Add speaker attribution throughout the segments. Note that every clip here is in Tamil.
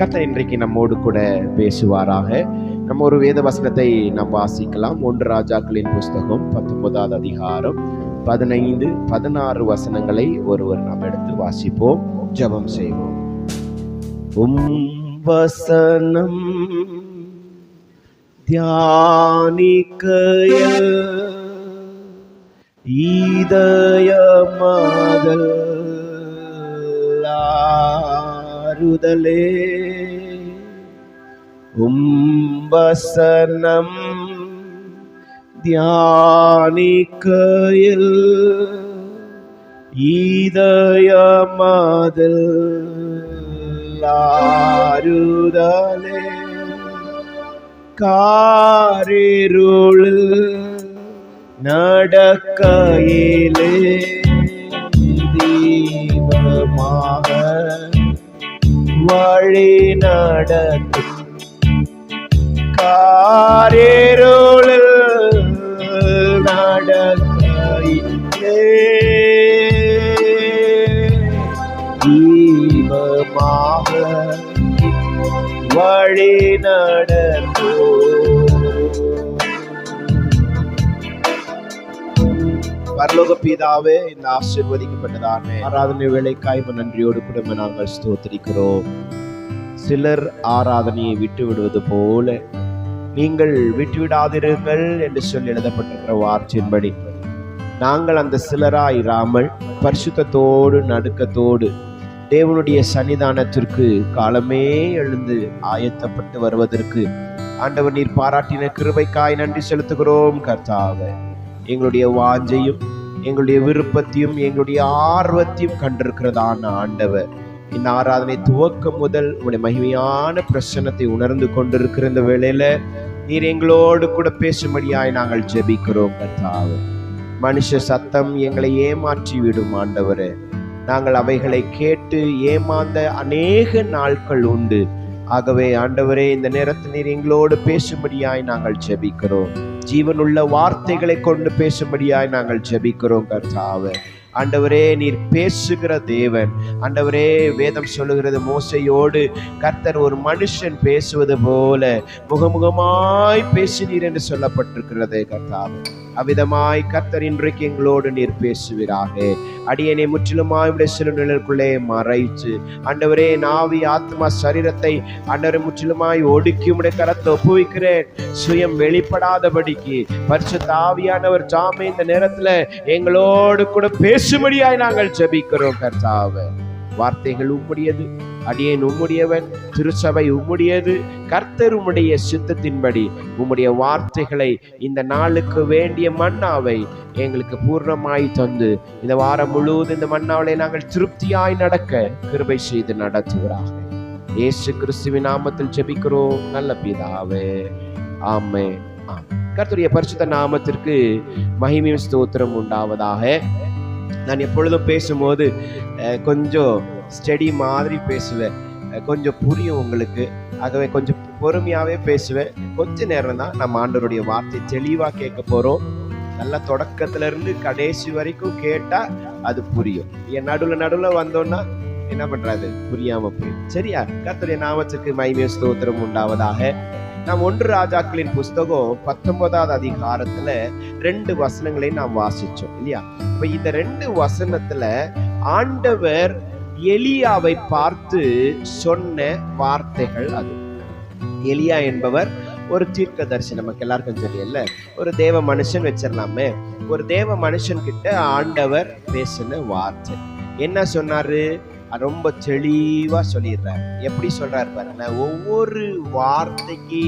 Speaker 1: கர்த்தர் இன்றைக்கு நம்மோடு கூட பேசுவாராக. நம்ம ஒரு வேத வசனத்தை நாம் வாசிக்கலாம். 1 ராஜாக்களின் புஸ்தகம் 19வது அதிகாரம் 15, 16 வசனங்களை ஒருவர் நாம் எடுத்து வாசிப்போம், ஜெபம் செய்வோம். வசனம் தியானிக்கையில் இதயமாதல் ஆறுதலே, வசனம் தியானிக்கையில் இதயமாதல் ஆறுதலே, காரிருளில் நடக்கையிலே தீபமாக வழி நடத்தும், காரிருளில் நடக்கையிலே தீபமாக வழி நடத்தும். பரலோக பிதாவே, இந்த ஆசீர்வதிக்கப்பட்டதான ஆராதனை வேளைக்காய் நன்றியோடு கூட நாங்கள் ஸ்தோத்திரிக்கிறோம். சிலர் ஆராதனையை விட்டு விடுவது போல நீங்கள் விட்டுவிடாதிருங்கள் என்று சொல்லி எழுதப்பட்டிருக்கிற வார்த்தையின்படி நாங்கள் அந்த சிலராயிராமல் பரிசுத்தத்தோடு நடுக்கத்தோடு தேவனுடைய சன்னிதானத்திற்கு காலமே எழுந்து ஆயத்தப்பட்டு வருவதற்கு ஆண்டவர் நீர் பாராட்டின கிருபைக்காய் நன்றி செலுத்துகிறோம். கர்த்தாவே, எங்களுடைய வாஞ்சையும் எங்களுடைய விருப்பத்தையும் எங்களுடைய ஆர்வத்தையும் கண்டிருக்கிறதான ஆண்டவர், இந்த ஆராதனை துவக்கம் முதல் உங்களுடைய மகிமையான பிரசன்னத்தை உணர்ந்து கொண்டிருக்கிற இந்த வேளையில நீர் எங்களோடு கூட பேசும்படியாய் நாங்கள் ஜெபிக்கிறோம். கர்த்தாவே, மனுஷ சத்தம் எங்களை ஏமாற்றி விடும் ஆண்டவரே. நாங்கள் அவைகளை கேட்டு ஏமாந்த அநேக நாட்கள் உண்டு. ஆகவே ஆண்டவரே, இந்த நேரத்தில் நீர் எங்களோடு பேசும்படியாய் நாங்கள் ஜெபிக்கிறோம். ஜீவனுள்ள வார்த்தைகளை கொண்டு பேசும்படியாய் நாங்கள் ஜெபிக்கிறோம். கர்த்தாவே, ஆண்டவரே, நீர் பேசுகிற தேவன். ஆண்டவரே, வேதம் சொல்லுகிறது, மோசையோடு கர்த்தர் ஒரு மனுஷன் பேசுவது போல முகமுகமாய் பேசினீர் என்று சொல்லப்பட்டிருக்கிறது. கர்த்தாவே, அவ்விதமாய் கர்த்தர் இன்றைக்கு எங்களோடு நீர் பேசுவீராக. அடியனை முற்றிலுமாய் உடைய சிலுவைக்குள்ளே மறைத்து ஆண்டவரே, நாவி ஆத்மா சரீரத்தை ஆண்டவரை முற்றிலுமாய் ஒடுக்கி உடைய கரத்தை ஒப்புவிக்கிறேன். சுயம் வெளிப்படாதபடிக்கு பரிசுத்த ஆவியானவர் தாமே இந்த நேரத்துல எங்களோடு கூட பேசும்படியாய் நாங்கள் ஜெபிக்கிறோம். கர்த்தாவே, வார்த்தைகள் உம்முடையது, அடியேன் உம்முடையவன், திருச்சபை உம்முடையது. கர்த்தர் உம்முடைய சித்தத்தின்படி உம்முடைய வார்த்தைகளை, இந்த நாளுக்கு வேண்டிய மன்னாவை எங்களுக்கு பூர்ணமாய் தந்து இந்த வாரம் முழுவதும் இந்த மன்னாவிலே நாங்கள் திருப்தியாய் நடக்க கிருபை செய்து நடத்துகிறார்கள். இயேசு கிறிஸ்துவின் நாமத்தில் ஜெபிக்கிறோம் நல்ல பிதாவே, ஆமென். கர்த்தருடைய பரிசுத்த நாமத்திற்கு மகிமையும் ஸ்தோத்திரம் உண்டாவதாக. நான் எப்பொழுதும் பேசும்போது கொஞ்சம் ஸ்டடி மாதிரி பேசுவேன், கொஞ்சம் புரியும் உங்களுக்கு. ஆகவே கொஞ்சம் பொறுமையாகவே பேசுவேன். கொஞ்ச நேரம் தான் நம்ம ஆண்டவருடைய வார்த்தை தெளிவாக கேட்க போகிறோம். நல்லா தொடக்கத்திலிருந்து கடைசி வரைக்கும் கேட்டால் அது புரியும். என் நடுவில் வந்தோன்னா என்ன பண்ணுறாது, புரியாமல் போயிடும். சரியா? கர்த்தருடைய நாமத்துக்கு மகிமையும் ஸ்தோத்திரம் உண்டாவதாக. நாம் 1 ராஜாக்களின் புஸ்தகம் 19வது அதிகாரத்துல 2 வசனங்களை நாம் வாசிச்சோம் இல்லையா? இப்ப இந்த 2 வசனத்துல ஆண்டவர் எலியாவை பார்த்து சொன்ன வார்த்தைகள் அது. எலியா என்பவர் ஒரு தீர்க்கதரிசி, நமக்கு எல்லாருக்கும் தெரியல, ஒரு தேவ மனுஷன் வச்சிடலாமே. ஒரு தேவ மனுஷன் கிட்ட ஆண்டவர் பேசின வார்த்தை என்ன சொன்னாரு? ரொம்ப தெளிவா சொல்லிடுறாரு. எப்படி சொல்றாரு பாருங்க. ஒவ்வொரு வார்த்தைக்கு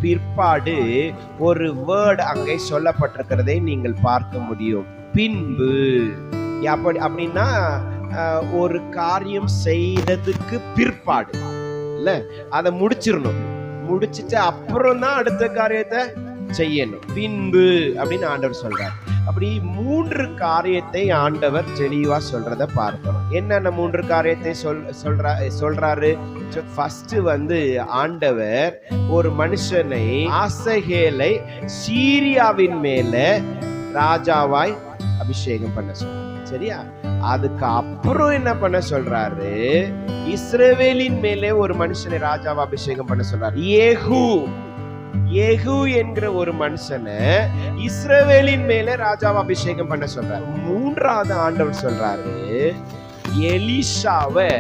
Speaker 1: பிற்பாடு ஒரு வேர்டு அங்கே சொல்லப்பட்டிருக்கிறதை நீங்கள் பார்க்க முடியும். பின்பு அப்படின்னா ஒரு காரியம் செய்ததுக்கு பிற்பாடு இல்ல, அதை முடிச்சிடணும். முடிச்சிட்டு அப்புறம் தான் அடுத்த காரியத்தை செய்யணும். பின்பு அப்படின்னு ஆண்டவர் சொல்றாரு. அப்படி 3 காரியத்தை ஆண்டவர் தெளிவா சொல்றத பார்க்கணும். என்னென்ன 3 காரியத்தை சொல்றாரு? ஃபர்ஸ்ட் ஆண்டவர் ஒரு மனுஷனை, ஆசகேலை சீரியாவின் மேல ராஜாவாய் அபிஷேகம் பண்ண சொல்றார். சரியா? அதுக்கு அப்புறம் என்ன பண்ண சொல்றாரு? இஸ்ரவேலின் மேலே ஒரு மனுஷனை ராஜாவா அபிஷேகம் பண்ண சொல்றாரு. ஏகு என்கிற ஒரு மனுஷனை இஸ்ரவேலின் மேலே ராஜாவா அபிஷேகம் பண்ண சொல்றாரு. மூன்றாவது ஆண்டவர் சொல்றாரு, எலிஷாவை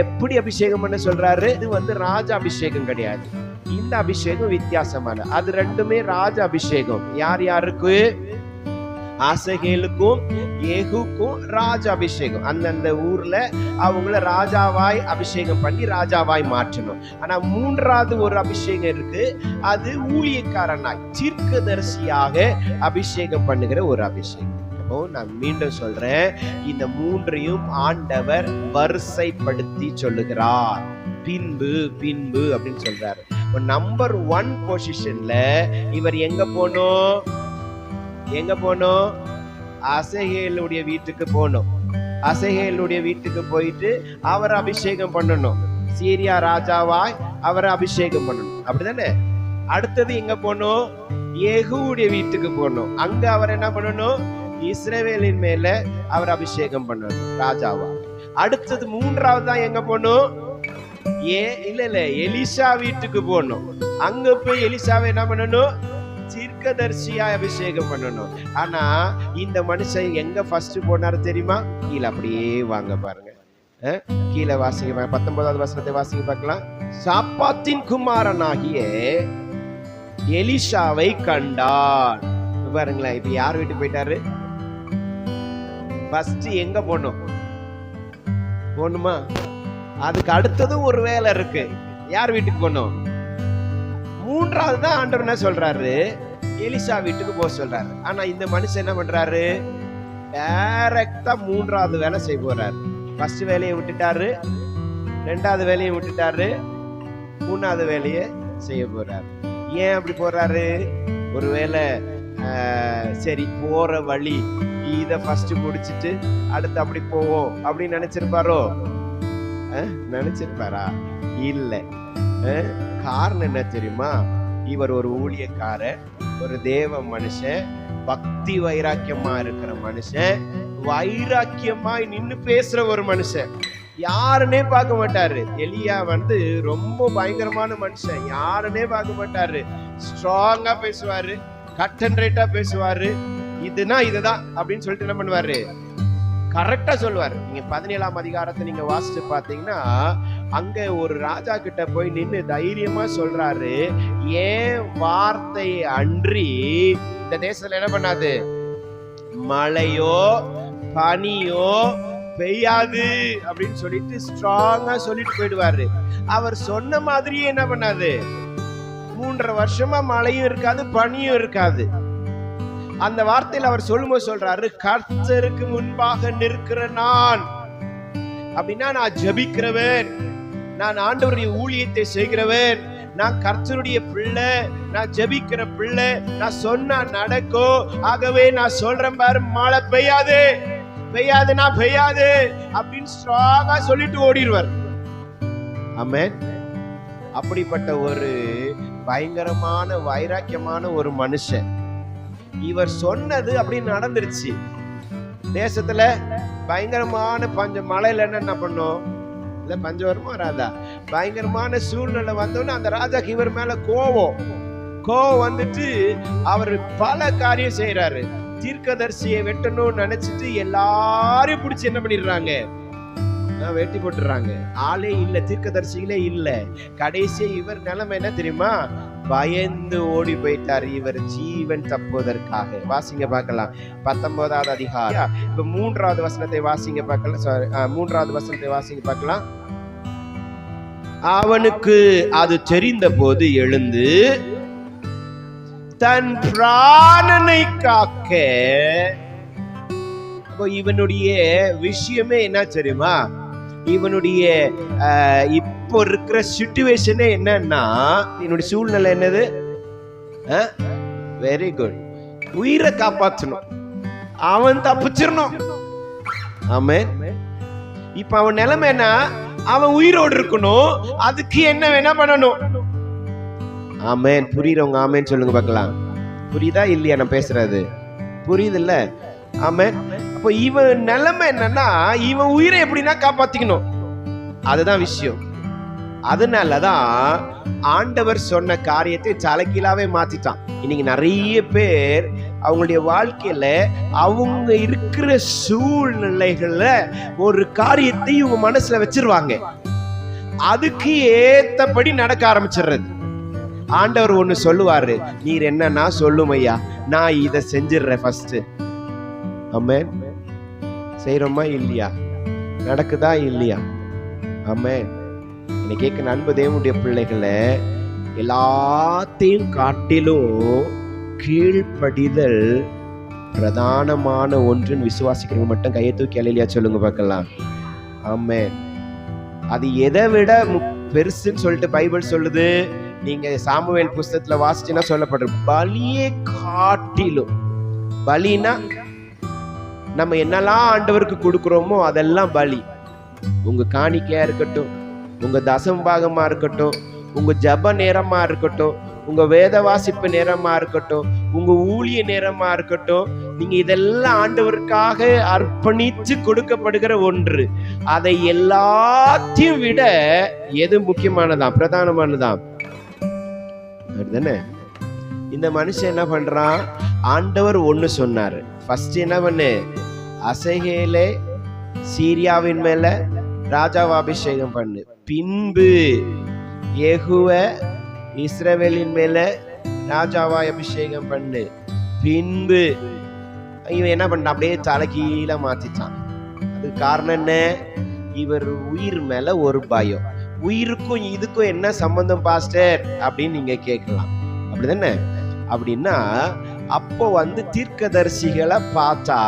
Speaker 1: எப்படி அபிஷேகம் பண்ண சொல்றாரு? இது ராஜா அபிஷேகம் கிடையாது. இந்த அபிஷேகம் வித்தியாசமான, அது ரெண்டுமே ராஜ அபிஷேகம். யார் யாருக்கு? ஆசகேலுக்கும் ஏகுக்கும் ராஜ அபிஷேகம். அந்தந்த ஊர்ல அவங்கள ராஜாவாய் அபிஷேகம் பண்ணி ராஜாவாய் மாற்றணும். ஆனா மூன்றாவது ஒரு அபிஷேகம் இருக்கு, அது ஊழியக்காரனாய் தீர்க்கதரிசியாக அபிஷேகம் பண்ணுகிற ஒரு அபிஷேகம். நான் மீண்டும் சொல்றேன், இந்த மூன்றையும் ஆண்டவர் வரிசைப்படுத்தி சொல்லுகிறார். பின்பு பின்பு அப்படின்னு சொல்றாரு. நம்பர் 1 பொசிஷன்ல இவர் எங்க போனோம்? அசகேலுடைய வீட்டுக்கு போனோம். அசகேலுடைய வீட்டுக்கு போயிட்டு அவரை அபிஷேகம் பண்ணணும். சீரியா ராஜாவாய் அவரை அபிஷேகம் பண்ணணும், அப்படிதானே? அடுத்தது எங்க போனோம்? ஏகுவுடைய வீட்டுக்கு போனோம். அங்க அவர் என்ன பண்ணணும்? இஸ்ரவேலின் மேல அவர் அபிஷேகம் பண்ணணும் ராஜாவா. அடுத்தது மூன்றாவது தான் எங்க போனோம்? எலிசா வீட்டுக்கு போனோம். அங்க போய் எலிசாவை என்ன பண்ணணும்? தீர்க்கதரிசியா அபிஷேகம் பண்ணணும். ஆனா இந்த மனுஷன் எங்க ஃபர்ஸ்ட் போனாரு தெரியுமா? கீழே அப்படியே வாங்க பாருங்க, கீழே வாசிங்க, 19வது வசனத்தை வாசிங்க பார்க்கலாம். சாப்பாத்தின் குமாரனாகிய எலிசாவை கண்டான். பாருங்களேன், இப்ப யார் வீட்டுக்கு போயிட்டாரு? ஃபர்ஸ்ட் எங்க போகணுமா? அதுக்கு அடுத்ததும் ஒரு வேலை இருக்கு. யார் வீட்டுக்கு போனோம்? மூன்றாவது தான் ஆண்டவர் என்ன சொல்றாரு? எலிசா வீட்டுக்கு போக சொல்றாரு. ஆனா இந்த மனுஷன் என்ன பண்றாரு? டைரக்டா மூன்றாவது வேலை செய்ய போறாரு. ஃபர்ஸ்ட் வேலையை விட்டுட்டாரு, ரெண்டாவது வேலையை விட்டுட்டாரு, மூணாவது வேலையை செய்ய போறாரு. ஏன் அப்படி போறாரு? ஒருவேளை சரி போற வழி இத ஃபர்ஸ்ட் முடிச்சிட்டு அடுத்து அப்படி போவோம் அப்படின்னு நினைச்சிருப்பாரா? இல்ல. காரணம் என்ன தெரியுமா? இவர் ஒரு ஊழியக்காரர், ஒரு தேவ மனுஷன், பக்தி வைராக்கியமா இருக்கிற மனுஷன், வைராக்கியமாய் நின்னு பேசுற ஒரு மனுஷன். யாருன்னே பார்க்க மாட்டாரு. எலியா ரொம்ப பயங்கரமான மனுஷன், யாருன்னே பார்க்க மாட்டாரு. ஸ்ட்ராங்கா பேசுவாரு, கட் அண்ட் ரைட்டா பேசுவாரு. இதுதான் அப்படின்னு சொல்லிட்டு என்ன பண்ணுவாரு? கரெக்டா சொல்லுவாரு. நீங்க 17ஆம் அதிகாரத்தை நீங்க வாசிச்சு பாத்தீங்கன்னா, அங்க ஒரு ராஜா கிட்ட போய் நின்னு தைரியமா சொல்றாரு, ஏன் வார்த்தை அன்றி இந்த தேசத்துல என்ன பண்ணாது? மழையோ பனியோ பெய்யாது அப்படின்னு சொல்லிட்டு ஸ்ட்ராங்கா சொல்லிட்டு போயிடுவாரு. அவர் சொன்ன மாதிரியே என்ன பண்ணாது? 3.5 வருஷமா மழையும் இருக்காது, பனியும் இருக்காது. அந்த வார்த்தையில் அவர் சொல்லும்போது சொல்றாரு, கர்த்தருக்கு முன்பாக நிற்கிற நான் அப்படின்னா, நான் ஜெபிக்கிறவன், நான் ஆண்டவருடைய ஊழியத்தை செய்கிறவன், நான் கர்த்தருடைய பிள்ளை, நான் ஜெபிக்கிற பிள்ளை, நான் சொன்னா நடக்கும். ஆகவே நான் சொல்றேன் பாரு, மழை பெய்யாது அப்படின்னு ஸ்ட்ராங்கா சொல்லிட்டு ஓடிடுவார். ஆமென். அப்படிப்பட்ட ஒரு பயங்கரமான வைராக்கியமான ஒரு மனுஷன். இவர் சொன்னது அப்படின்னு நடந்துருச்சு. தேசத்துல பயங்கரமான மழையில என்ன பண்ணும்? இல்ல பஞ்சம் வருமா வராதா? பயங்கரமான சூழ்நிலை வந்தோன்னு அந்த ராஜாக்கு இவர் மேல கோவம் வந்துட்டு அவர் பல காரியம் செய்யறாரு. தீர்க்கதரிசியை வெட்டணும்னு நினைச்சிட்டு எல்லாரையும் பிடிச்சி என்ன பண்ணிடுறாங்க? வெட்டி போட்டுறாங்க. ஆளே இல்ல, தீர்க்கதரிசிகளே இல்ல. கடைசி இவர் நிலைமை என்ன தெரியுமா? பயந்து ஓடி போயிட்டார், இவர் ஜீவன் தப்புவதற்காக. வாசிங்க பார்க்கலாம் 19வது அதிகாரம். இப்ப 3வது வசனத்தை வாசிங்க பார்க்கலாம். 3வது வசனத்தை வாசிங்க பார்க்கலாம். அவனுக்கு அது தெரிந்த போது எழுந்து தன் பிராணனை காக்க. இவனுடைய விஷயமே என்ன தெரியுமா? இவனுடைய இப்போ இருக்கிற சிச்சுவேஷனே என்னன்னா, என்னுடைய சூழ்நிலை என்னது? வெரி குட், உயிரை காப்பாற்றணும், அவன் தப்பிச்சிடணும். ஆமென். இப்ப அவன் நிலைமை என்ன? அவன் உயிரோடு இருக்கணும், அதுக்கு என்ன பண்ணணும்? ஆமென். புரியுறவங்க ஆமென் சொல்லுங்க பார்க்கலாம். புரியுதா இல்லையா நான் பேசுறது? புரியுது இல்ல? ஆமென். இப்போ இவன் நிலைமை என்னன்னா, இவன் உயிரை எப்படின்னா காப்பாத்திக்கணும், அதுதான் விஷயம். அதனாலதான் ஆண்டவர் சொன்ன காரியத்தை தலைகீழாவே மாத்திட்டான். இன்னைக்கு நிறைய பேர் அவங்களுடைய வாழ்க்கையில அவங்க இருக்கிற சூழ்நிலைகள்ல ஒரு காரியத்தை இவங்க மனசுல வச்சிருவாங்க, அதுக்கு ஏத்தபடி நடக்க ஆரம்பிச்சிடுறது. ஆண்டவர் ஒண்ணு சொல்லுவாரு, நீர் என்னன்னா சொல்லும் ஐயா, நான் இதை செஞ்சிடுறேன் ஃபர்ஸ்ட். ஆமென். செய்யறோமா இல்லையா? நடக்குதா இல்லையா? ஆமென். என்னை கேட்க அன்பு தேவனுடைய பிள்ளைகளை, எல்லாத்தையும் காட்டிலும் கீழ்ப்படிதல் பிரதானமான ஒன்றுன்னு விசுவாசிக்கிறவங்க மட்டும் கையை தூக்கி அல்லேலூயா சொல்லுங்க பார்க்கலாம். ஆமென். அது எதை விட பெருசுன்னு சொல்லிட்டு பைபிள் சொல்லுது. நீங்க சாமுவேல் புஸ்தகத்துல வாசிச்சுன்னா சொல்லப்படுற பலியை காட்டிலும், பலினா நம்ம என்னெல்லாம் ஆண்டவருக்கு கொடுக்கிறோமோ அதெல்லாம் பலி. உங்க காணிக்கையா இருக்கட்டும், உங்க தசம் பாகமா இருக்கட்டும், உங்க ஜப நேரமா இருக்கட்டும், உங்க வேத வாசிப்பு நேரமா இருக்கட்டும், உங்க ஊழிய நேரமா இருக்கட்டும், நீங்க இதெல்லாம் ஆண்டவருக்காக அர்ப்பணிச்சு கொடுக்கப்படுகிற ஒன்று. அதை எல்லாத்தையும் விட எது முக்கியமானதான், பிரதானமானதான்? அப்படிதானே? இந்த மனுஷன் என்ன பண்றான்? ஆண்டவர் ஒண்ணு சொன்னாரு. ஃபர்ஸ்ட் என்ன பண்ணு? அசகேலே சீரியாவின் மேல ராஜாவை அபிஷேகம் பண்ணு. பின்பு யெகூவ இஸ்ரவேலின் மேல ராஜாவாய் அபிஷேகம் பண்ணு. பின்பு இவன் என்ன பண்ண? அப்படியே தலைகீழ மாத்திச்சான். அதுக்கு காரணம் என்ன? இவர் உயிர் மேல ஒரு பயம். உயிருக்கும் இதுக்கும் என்ன சம்பந்தம் பாஸ்டர் அப்படின்னு நீங்க கேட்கலாம். அப்படிதானே? அப்படின்னா அப்போ தீர்க்கதரிசிகளை பார்த்தா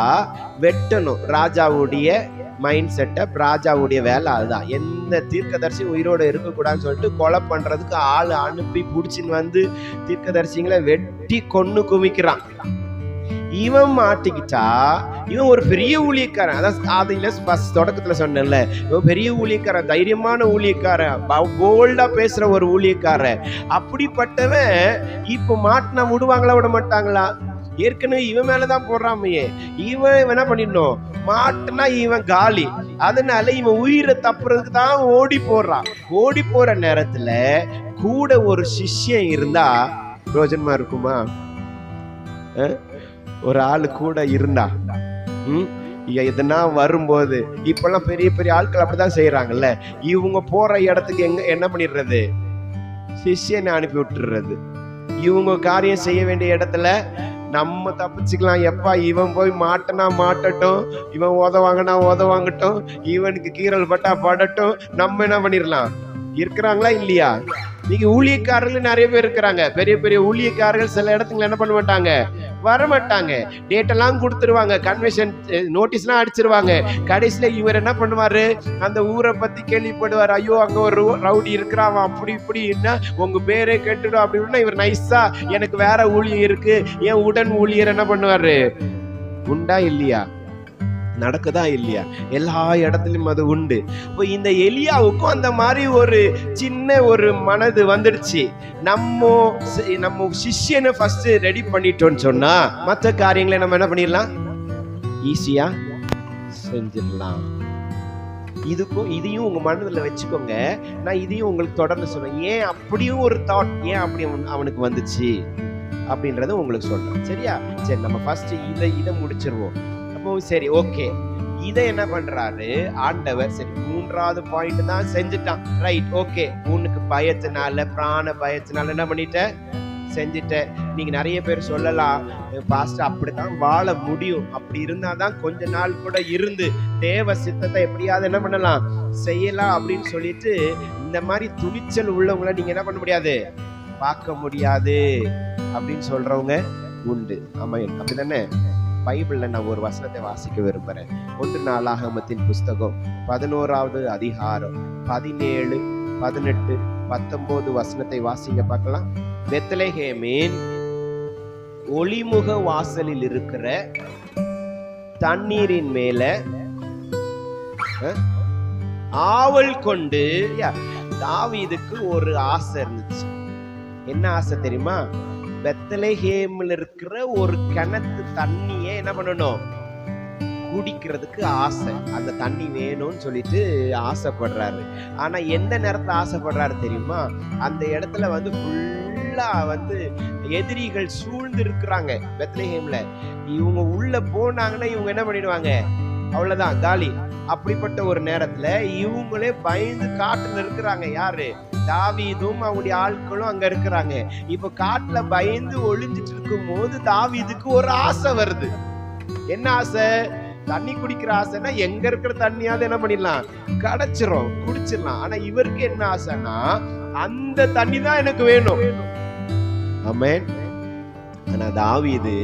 Speaker 1: வெட்டணும். ராஜாவுடைய மைண்ட் செட்டப், ராஜாவுடைய வேலை அதுதான். எந்த தீர்க்கதரிசி உயிரோட இருக்கக்கூடாதுன்னு சொல்லிட்டு கொலை பண்றதுக்கு ஆள் அனுப்பி பிடிச்சின்னு தீர்க்கதரிசிகளை வெட்டி கொன்னு குமிக்கிறான். இவன் மாட்டிக்கிட்டா இவன் ஒரு பெரிய ஊழியக்காரன். அதான் தொடக்கத்துல சொன்னேன்ல, இவன் பெரிய ஊழியக்காரன், தைரியமான ஊழியக்காரன், போல்டா பேசுற ஒரு ஊழியக்காரன். அப்படிப்பட்டவன் இப்ப மாட்டினா விடுவாங்களா விட மாட்டாங்களா? ஏற்கனவே இவன் மேலதான் போடுறாமையே. இவன் என்ன பண்ணிடணும்? மாட்டினா இவன் காலி. அதனால இவன் உயிரை தப்புறதுக்கு தான் ஓடி போடுறான். ஓடி போற நேரத்துல கூட ஒரு சிஷ்யன் இருந்தா பிரயோஜனமா இருக்குமா? ஒரு ஆளு கூட இருந்தா எதனா வரும்போது, இப்பெல்லாம் பெரிய பெரிய ஆட்கள் அப்படிதான் செய்யறாங்கல்ல. இவங்க போற இடத்துக்கு என்ன பண்ணிடுறது? சிஷ்யனை அனுப்பி விட்டுறது. இவங்க காரியம் செய்ய வேண்டிய இடத்துல நம்ம தப்பிச்சுக்கலாம். எப்பா இவன் போய் மாட்டனா மாட்டட்டும், இவன் உதவாங்கட்டும், இவனுக்கு கீரல் பட்டா படட்டும், நம்ம என்ன பண்ணிடலாம். இருக்கிறாங்களா இல்லையா? நீங்க ஊழியக்காரர்கள் நிறைய பேர் இருக்கிறாங்க. பெரிய பெரிய ஊழியக்காரர்கள் சில இடத்துல என்ன பண்ண மாட்டாங்க, வரமாட்டாங்க. டேட் எல்லாம் கொடுத்துருவாங்க, கன்வென்ஷன் நோட்டீஸ்லாம் அடிச்சிருவாங்க. கடைசியில இவர் என்ன பண்ணுவாரு? அந்த ஊரை பத்தி கேள்விப்படுவார். ஐயோ அங்க ஒரு ரவுடி இருக்கிறான், அப்படி இப்படி என்ன உங்க பேரே கேட்டுடும் அப்படின்னா இவர் நைஸா எனக்கு வேற ஊழியம் இருக்கு, என் உடன் ஊழியர் என்ன பண்ணுவாரு? உண்டா இல்லையா? நடக்குதா இல்லையா? எல்லா இடத்துலயும் அது உண்டு. இப்போ இந்த எலியாவுக்கும் அந்த மாதிரி ஒரு சின்ன ஒரு மனது வந்துடுச்சு. நம்ம சிஷ்யனை ஃபர்ஸ்ட் ரெடி பண்ணிட்டோம்னு சொன்னா மற்ற காரியங்களை நம்ம என்ன பண்ணிடலாம், ஈஸியா செஞ்சிடலாம். இதையும் உங்க மனதில் வச்சுக்கோங்க. நான் இதையும் உங்களுக்கு தொடர்ந்து சொல்றேன். ஏன் அப்படியும் ஒரு தாட், ஏன் அப்படி அவனுக்கு வந்துச்சு அப்படின்றத உங்களுக்கு சொல்றேன். சரியா? சரி, நம்ம ஃபர்ஸ்ட் இதை முடிச்சிருவோம். சரி, ஓகே. இதை என்ன பண்றாரு ஆண்டவர்? சரி, 3வது பாயிண்ட் தான் செஞ்சுட்டான். Right, okay. உனக்கு பயத்தினால, பிராண பயத்தினால என்ன பண்ணிட்ட? செஞ்சுட்ட. நீங்க நிறைய பேர் சொல்லலாம், பாஸ்டர் அப்படித்தான் வாழ முடியும், அப்படி இருந்தாதான் கொஞ்ச நாள் கூட இருந்து தேவ சித்தத்தை எப்படியாவது என்ன பண்ணலாம், செய்யலாம் அப்படின்னு சொல்லிட்டு இந்த மாதிரி துணிச்சல் உள்ளவங்களை நீங்க என்ன பண்ண முடியாது, பார்க்க முடியாது அப்படின்னு சொல்றவங்க உண்டு. ஆமா, அப்படிதானே? பைபிள்ல நான் ஒரு வசனத்தை வாசிக்க விரும்புறேன். 1 நாளாகமத்தின் புஸ்தகம் 11வது அதிகாரம் 17, 18, 19 வசனத்தை வாசிங்க பார்க்கலாம். பெத்லெகேமின் ஒளிமுக வாசலில் இருக்கிற தண்ணீரின் மேல ஆவல் கொண்டு, தாவீதுக்கு ஒரு ஆசை இருந்துச்சு. என்ன ஆசை தெரியுமா? பெத்லெகேமில் இருக்கிற ஒரு கிணத்து தண்ணியை என்ன பண்ணணும், குடிக்கிறதுக்கு ஆசை, அந்த தண்ணி வேணும்னு சொல்லிட்டு ஆசைப்படுறாரு. ஆனா எந்த நேரத்துல ஆசைப்படுறாரு தெரியுமா? அந்த இடத்துல வந்து ஃபுல்லா வந்து எதிரிகள் சூழ்ந்து இருக்கிறாங்க பெத்லஹேம்ல. இவங்க உள்ள போனாங்கன்னா இவங்க என்ன பண்ணிடுவாங்க, அவ்வளவுதான் காலி. அப்படிப்பட்ட ஒரு நேரத்துல இவங்களே பயந்து காட்டுல இருக்கிறாங்க. யாரு? தாவீதும் அவங்களுடைய ஆட்களும் அங்க இருக்கிறாங்க. இப்ப காட்டுல பயந்து ஒளிஞ்சிட்டு இருக்கும் போது தாவீதுக்கு ஒரு ஆசை வருது. என்ன ஆசை? தண்ணி குடிக்கிற ஆசைன்னா எங்க இருக்கிற தண்ணியாவது என்ன பண்ணிடலாம், கிடைச்சிரும், குடிச்சிடலாம். ஆனா இவருக்கு என்ன ஆசைன்னா அந்த தண்ணி தான் எனக்கு வேணும். ஆமென். ஆனா தாவீது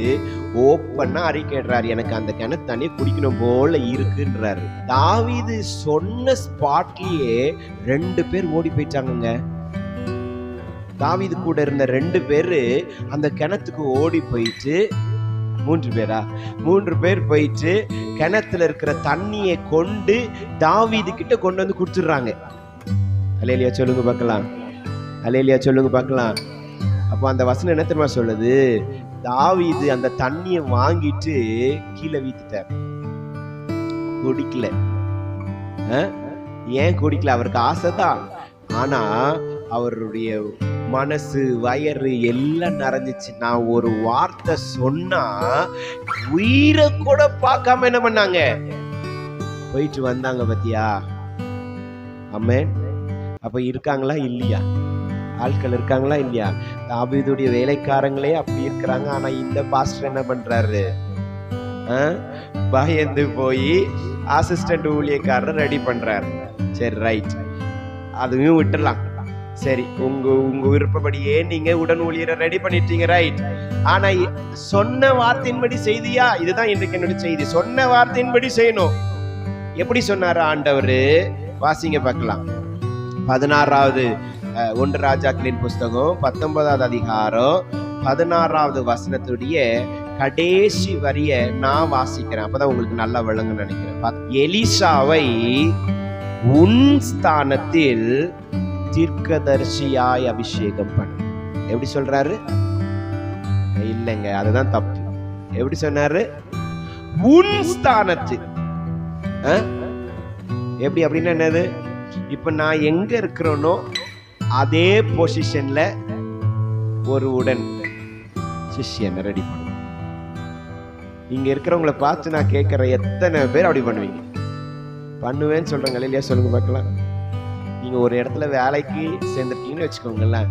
Speaker 1: ஓப்பனா அறிக்கைறாரு, எனக்கு அந்த கிணத்து தண்ணி குடிக்கணும் போல இருக்குன்றாரு. தாவீது சொன்ன ஸ்பாட்லயே 2 பேர் ஓடி போயிட்டாங்க. தாவீது கூட இருந்த 2 பேரு அந்த கிணத்துக்கு ஓடி போயிட்டு, 3 பேர் போயிட்டு கிணத்துல இருக்கிற தண்ணியை கொண்டு தாவீது கிட்ட கொண்டு வந்து குடிச்சிடுறாங்க. அல்லேலூயா சொல்லுங்க பார்க்கலாம், அல்லேலூயா சொல்லுங்க பார்க்கலாம். அப்போ அந்த வசனம் என்ன தெரியுமா சொல்லுது? தாவீது அந்த தண்ணியை வாங்கிட்டு கீழே வீத்துட்டார். குடிக்கல. ஏன் குடிக்கல? அவருக்கு ஆசைதான். ஆனா அவருடைய மனசு வயறு எல்லாம் நிறைஞ்சிச்சு. நான் ஒரு வார்த்தை சொன்னா உயிரை கூட பார்க்காம என்ன பண்ணாங்க, போயிட்டு வந்தாங்க. பத்தியா? ஆமென். அப்ப இருக்காங்களா இல்லையா? ஆட்கள் இருக்காங்களா இல்லையா? தாவீதுடைய வேலைக்காரங்களே அப்படி இருக்கிறாங்க. ஆனா இந்த பாஸ்டர் என்ன பண்றாரு? பயந்து போய் அசிஸ்டன்ட் ஊழியக்காரர் ரெடி பண்றாரு. சரி, ரைட், அதுவும் விட்டுலாம். சரி, உங்க விருப்பப்படியே நீங்க உடன் ஊழியரை ரெடி பண்ணிட்டீங்க, ரைட். ஆனா சொன்ன வார்த்தையின்படி செய்தியா? இதுதான் இன்றைக்கு என்னோட செய்தி. சொன்ன வார்த்தையின்படி செய்யணும். எப்படி சொன்னாரு ஆண்டவரு? வாசிங்க பார்க்கலாம். 16வது 1 ராஜாக்களின் புஸ்தகம் 19வது அதிகாரம் 16வது வசனத்துடைய கடைசி வரிய நான் வாசிக்கிறேன். அப்பதான் உங்களுக்கு நல்லா விளங்குன்னு நினைக்கிறேன். எலிசாவை உன் ஸ்தானத்தில் தீர்க்கதரிசியாய் அபிஷேகம் பண்ணு. எப்படி சொல்றாரு? இல்லைங்க, அதுதான் தப்பு. எப்படி சொன்னாரு? உன் ஸ்தானத்தில். எப்படி அப்படின்னா என்னது? இப்ப நான் எங்க இருக்கிறேனோ அதே பொசிஷன்ல ஒரு உடன் சிஷ்யனை ரெடி பண்ணும். இங்க இருக்கிறவங்களை பார்த்து நான் கேட்கிற எத்தனை பேர் அப்படி பண்ணுவீங்க? பண்ணுவேன்னு சொல்றாங்க இல்லையா? சொல்லுங்க பார்க்கலாம். நீங்க ஒரு இடத்துல வேலைக்கு சேர்ந்துருக்கீங்கன்னு வச்சுக்கோங்களேன்.